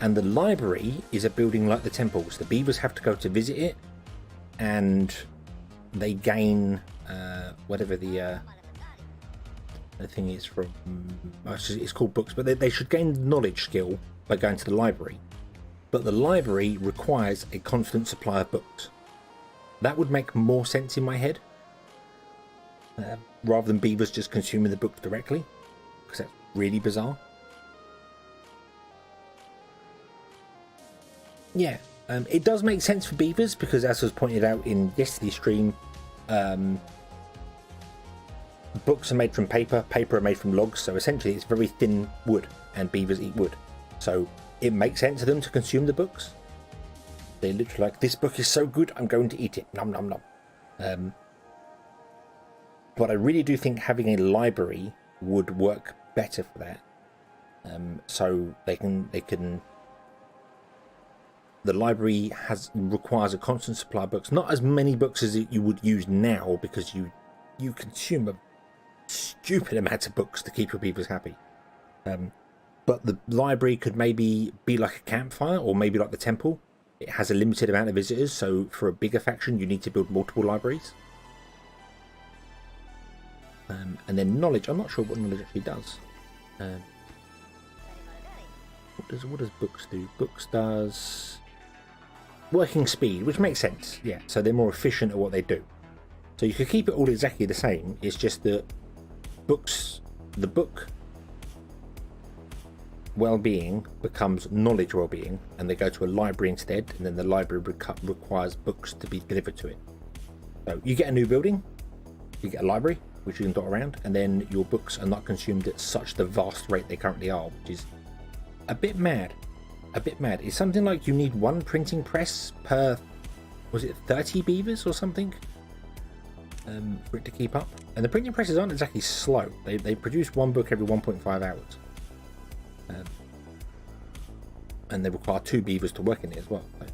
and the library is a building like the temples. The beavers have to go to visit it, and they gain whatever the I think it's from, it's called books, but they should gain the knowledge skill by going to the library. But the library requires a constant supply of books. That would make more sense in my head, rather than beavers just consuming the book directly, because that's really bizarre. Yeah, it does make sense for beavers because, as was pointed out in yesterday's stream, books are made from paper, paper are made from logs, so essentially it's very thin wood, and beavers eat wood. So it makes sense to them to consume the books. They're literally like, this book is so good, I'm going to eat it. Nom nom nom. But I really do think having a library would work better for that. So the library requires a constant supply of books, not as many books as you would use now, because you consume a stupid amount of books to keep your beavers happy. But the library could maybe be like a campfire, or maybe like the temple. It has a limited amount of visitors, so for a bigger faction you need to build multiple libraries. And then knowledge, I'm not sure what knowledge actually does. What does books do? Books does working speed, which makes sense. Yeah, so they're more efficient at what they do. So you could keep it all exactly the same. It's just that the book well-being becomes knowledge well-being, and they go to a library instead, and then the library requires books to be delivered to it. So you get a new building, you get a library which you can dot around, and then your books are not consumed at such the vast rate they currently are, which is a bit mad. It's something like you need one printing press per, was it 30 beavers or something, for it to keep up. And the printing presses aren't exactly slow. They produce one book every 1.5 hours. And they require 2 beavers to work in it as well. So,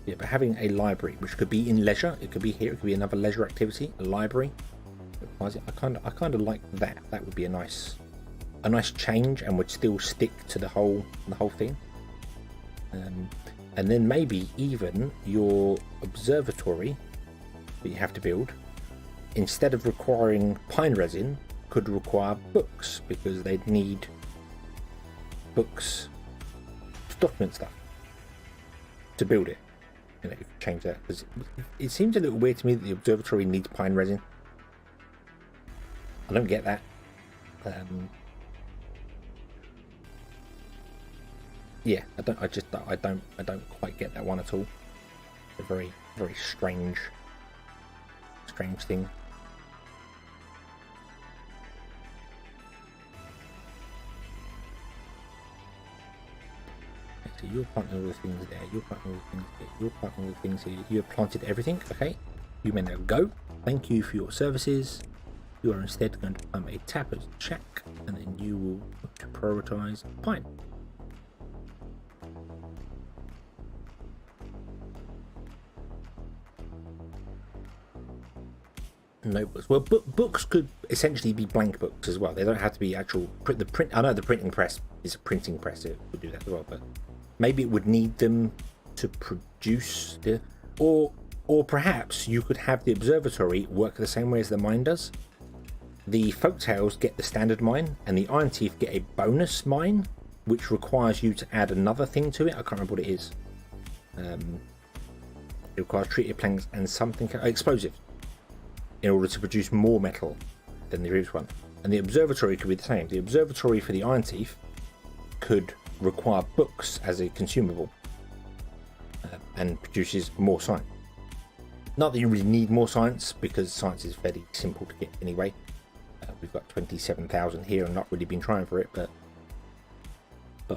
yeah, but having a library, which could be in leisure, it could be here, it could be another leisure activity, a library. I kind of like that. That would be a nice change, and would still stick to the whole thing. And then maybe even your observatory that you have to build, instead of requiring pine resin, could require books, because they'd need books to document stuff to build it. You know, you could change that, because it seems a little weird to me that the observatory needs pine resin. I don't get that. Yeah, I don't quite get that one at all. It's a very, very strange thing. So you're planting all the things there, you're planting all the things here, you're planting all the things here, you have planted everything, okay? You may now go. Thank you for your services. You are instead going to become a tapper's shack, and then you will look to prioritise pine. No books. Well, books could essentially be blank books as well. They don't have to be actual print. I know the printing press is a printing press. It would do that as well, but maybe it would need them to produce the, or perhaps you could have the observatory work the same way as the mine does. The folktales get the standard mine, and the iron teeth get a bonus mine, which requires you to add another thing to it. I can't remember what it is. It requires treated planks and something explosive, in order to produce more metal than the previous one. And the observatory could be the same. The observatory for the iron teeth could require books as a consumable, and produces more science. Not that you really need more science, because science is fairly simple to get anyway. We've got 27,000 here and not really been trying for it, but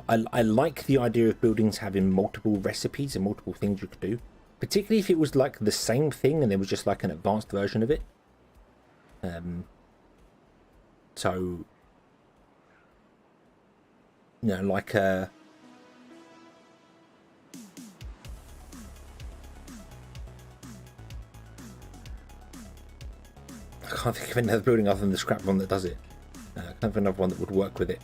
I like the idea of buildings having multiple recipes and multiple things you could do, particularly if it was like the same thing and there was just like an advanced version of it. So, you know, like I can't think of another building other than the scrap one that does it. I can't think of another one that would work with it.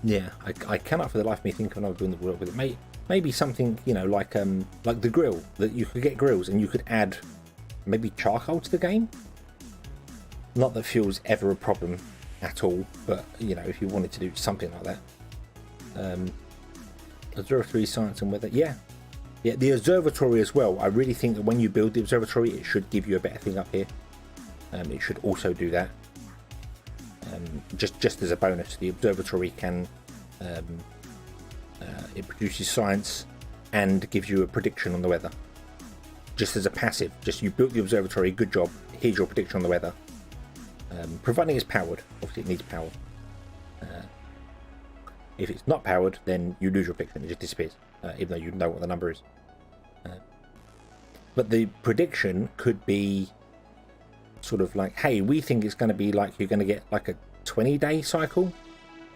Yeah, I cannot for the life of me think of another building that would work with it. maybe something, you know, like the grill, that you could get grills and you could add maybe charcoal to the game. Not that fuel's ever a problem at all, but you know, if you wanted to do something like that. Observatory, science and weather. Yeah, the observatory as well. I really think that when you build the observatory, it should give you a better thing up here. It should also do that. Just as a bonus, the observatory can it produces science and gives you a prediction on the weather. Just as a passive, just you built the observatory, good job. Here's your prediction on the weather. Providing it's powered, obviously it needs power. If it's not powered, then you lose your prediction. It just disappears, even though you know what the number is. But the prediction could be sort of like, hey, we think it's going to be like you're going to get like a 20-day cycle.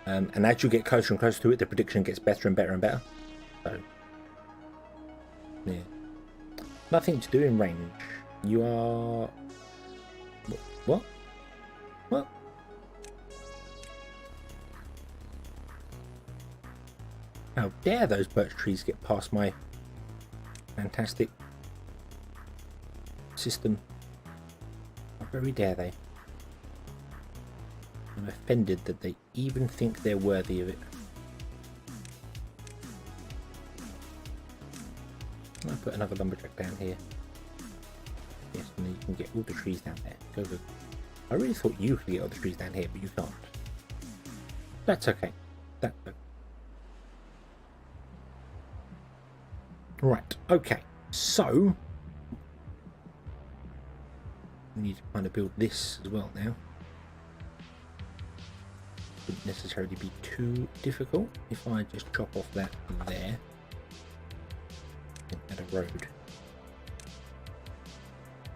And as you get closer and closer to it, the prediction gets better and better and better. So, yeah. Nothing to do in range. You are... What? What? How dare those birch trees get past my fantastic system? How very dare they? I'm offended that they even think they're worthy of it. I'll put another lumberjack down here. Yes, and then you can get all the trees down there. Go, go. I really thought you could get all the trees down here, but you can't. That's okay. That's okay. Right, okay. So, we need to kind of build this as well now. Wouldn't necessarily be too difficult if I just chop off that there and add a road.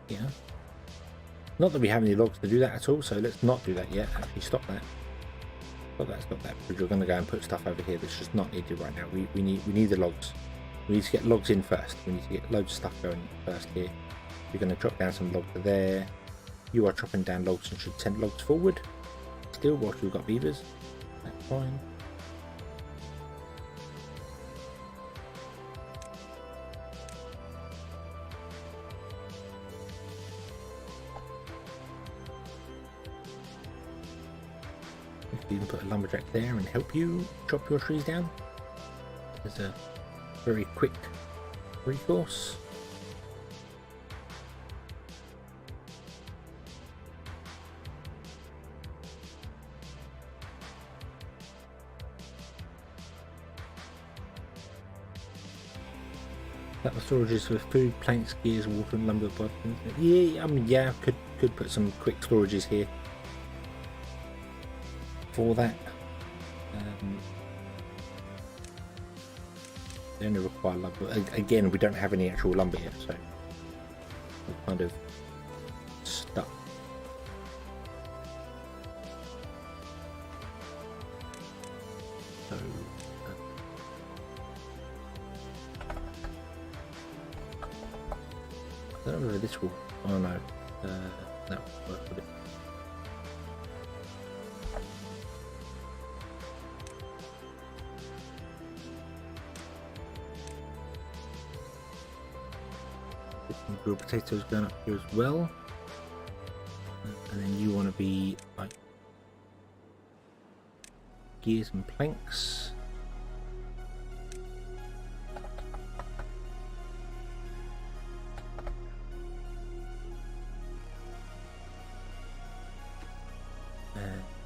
Yeah. Not that we have any logs to do that at all, so let's not do that yet. Actually, stop that. Stop that, because we're going to go and put stuff over here that's just not needed right now. We need the logs. We need to get logs in first. We need to get loads of stuff going first here. We're going to drop down some logs there. You are chopping down logs and should send logs forward. Still, whilst we've got beavers. That's fine. You can put a lumberjack there and help you chop your trees down. There's a very quick recourse. That was storages for food, planks, gears, water, and lumber. Yeah, I mean, yeah, could put some quick storages here for that. They only require lumber. Again, we don't have any actual lumber here, so we're kind of stuck. So, I don't know whether this will. Oh no, that will work with it. Some grilled potatoes going up here as well, and then you want to be like gears and planks.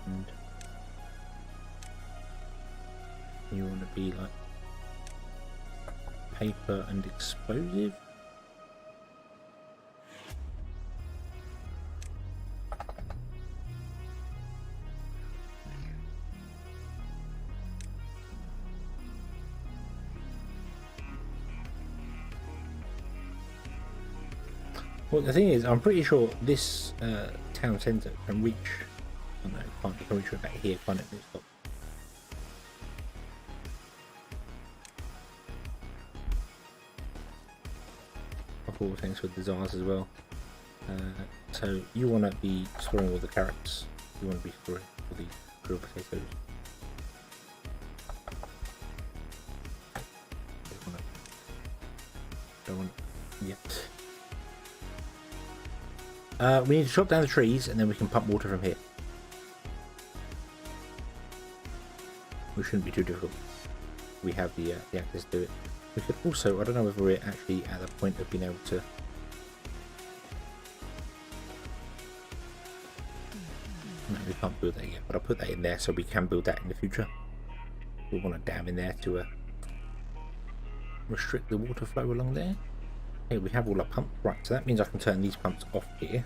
And you want to be like paper and explosive. Well, the thing is, I'm pretty sure this town centre can reach. Oh no, it can't reach about here, can't it? It's got... All thanks for the desires as well. So you want to be storing all the carrots. You want to be storing all the grilled potatoes. want. Yeah. We need to chop down the trees and then we can pump water from here. Which shouldn't be too difficult. We have the access to it. We could also, I don't know whether we're actually at the point of being able to. No, we can't build that yet, but I'll put that in there so we can build that in the future. We'll want a dam in there to restrict the water flow along there. Okay, we have all our pumps. Right, so that means I can turn these pumps off here.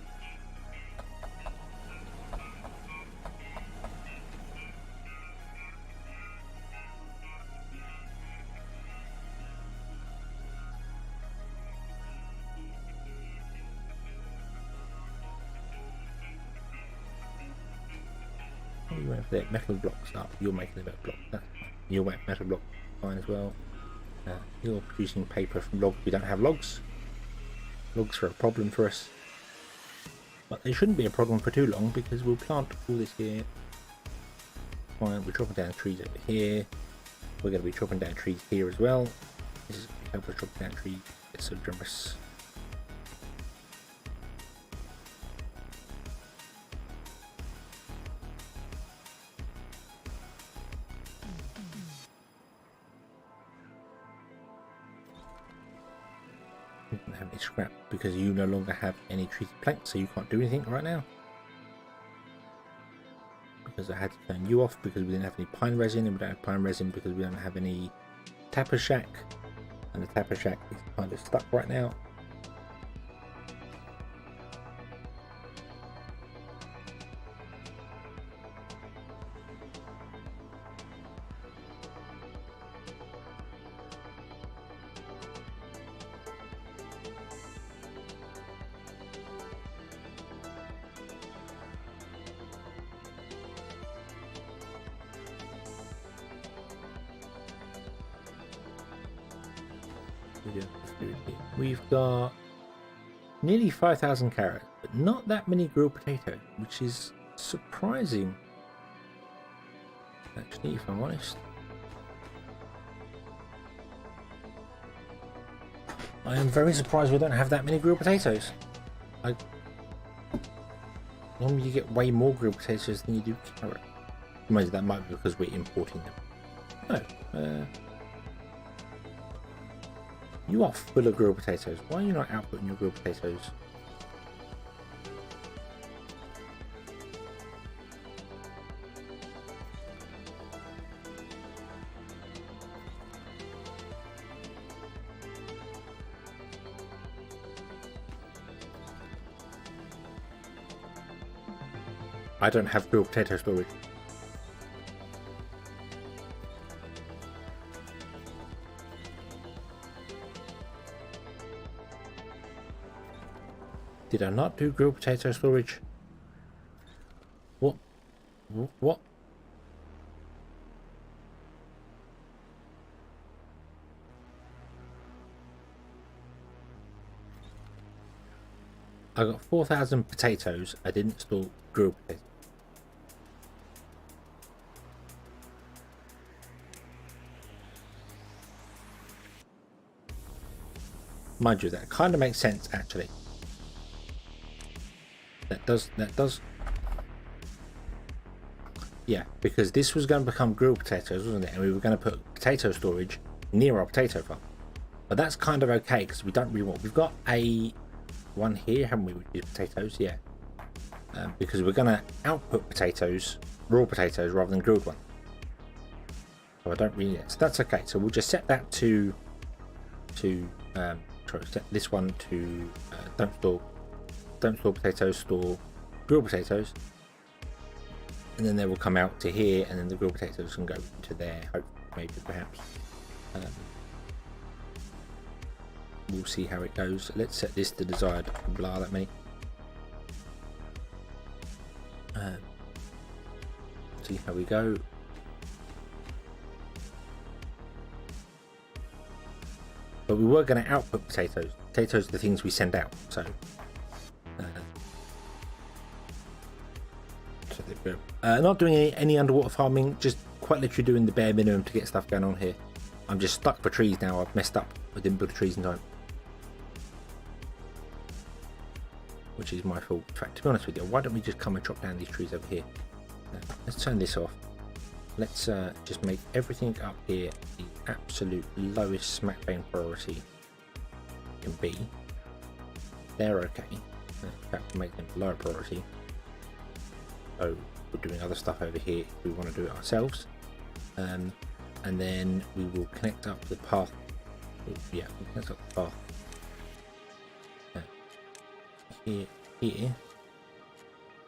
You went for that metal blocks up. You're making a metal block. That's fine. You're making metal block fine as well. You're producing paper from logs. We don't have logs. Logs are a problem for us. But they shouldn't be a problem for too long because we'll plant all this here. Fine, we're chopping down trees over here. We're going to be chopping down trees here as well. This is going to help us chop down trees. It's so generous. Don't have any scrap because you no longer have any treated planks, so you can't do anything right now. Because I had to turn you off because we didn't have any pine resin, and we don't have pine resin because we don't have any tapper shack, and the tapper shack is kind of stuck right now. We've got nearly 5,000 carrots, but not that many grilled potatoes, which is surprising. Actually, if I'm honest, I am very surprised we don't have that many grilled potatoes. Normally you get way more grilled potatoes than you do carrot. Maybe that might be because we're importing them. No. You are full of grilled potatoes. Why are you not outputting your grilled potatoes? I don't have grilled potato storage. Did I not do grilled potato storage? What? What? I got 4,000 potatoes. I didn't store grilled potatoes. Mind you, that kind of makes sense actually. That does. Yeah, because this was going to become grilled potatoes, wasn't it? And we were going to put potato storage near our potato farm. But that's kind of okay because we don't really want. We've got a one here, haven't we? Which is potatoes, yeah. Because we're going to output potatoes, raw potatoes, rather than grilled one. So I don't really. So that's okay. So we'll just set that to set this one to don't store potatoes, store grilled potatoes, and then they will come out to here, and then the grilled potatoes can go to there. Hope maybe perhaps. We'll see how it goes. Let's set this to desired blah that many. See how we go. But we were going to output potatoes. Potatoes are the things we send out. So not doing any underwater farming, just quite literally doing the bare minimum to get stuff going on here. I'm just stuck for trees now. I've messed up. I didn't build the trees in time. which is my fault. In fact, to be honest with you, why don't we just come and chop down these trees over here? Let's turn this off. Let's just make everything up here the absolute lowest smack bang priority can be. They're okay. In fact, we'll make them lower priority. So we're doing other stuff over here if we want to do it ourselves. And then we will connect up the path. Yeah, we'll connect up the path. Here.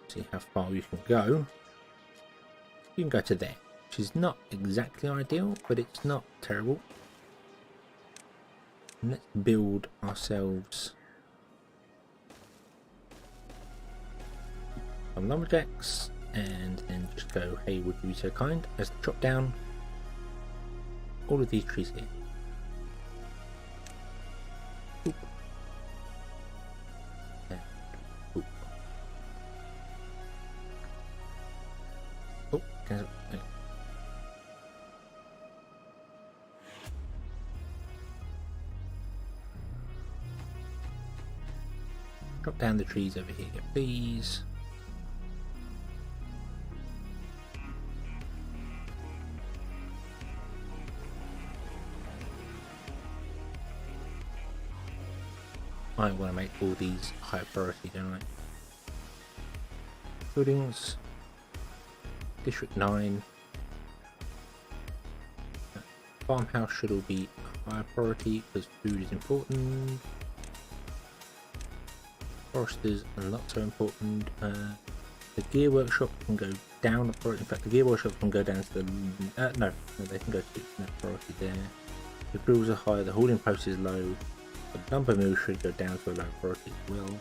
See how far you can go. You can go to there, which is not exactly ideal, but it's not terrible. And let's build ourselves some lumberjacks, and then just go, hey, would you be so kind as to chop down all of these trees here. Oop. Yeah. Oop. Oh, cancel. Yeah. Drop down the trees over here, please. I want to make all these high priority, don't I? Buildings, District 9. Farmhouse should all be a higher priority because food is important. Foresters are not so important. The gear workshop can go down a priority. In fact, the gear workshop can go down to the no, they can go to no priority there. The grills are high. The hauling post is low. The lumber mill should go down to a low priority as well.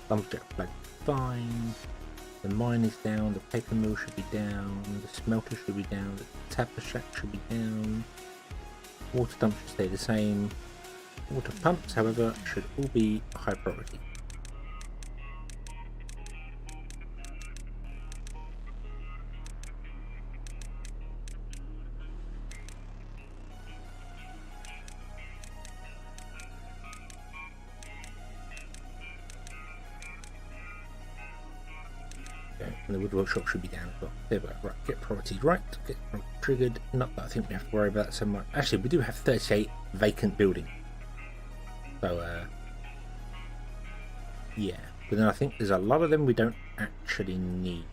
Lumberjack flag fine. The mine is down. The paper mill should be down. The smelter should be down. The tapper shack should be down. Water dump should stay the same. Water pumps, however, should all be high priority. And the wood workshop should be down as well. There we go. Right, get priorities right. Get triggered. Not that I think we have to worry about that so much. Actually, we do have 38 vacant buildings. So, yeah. But then I think there's a lot of them we don't actually need.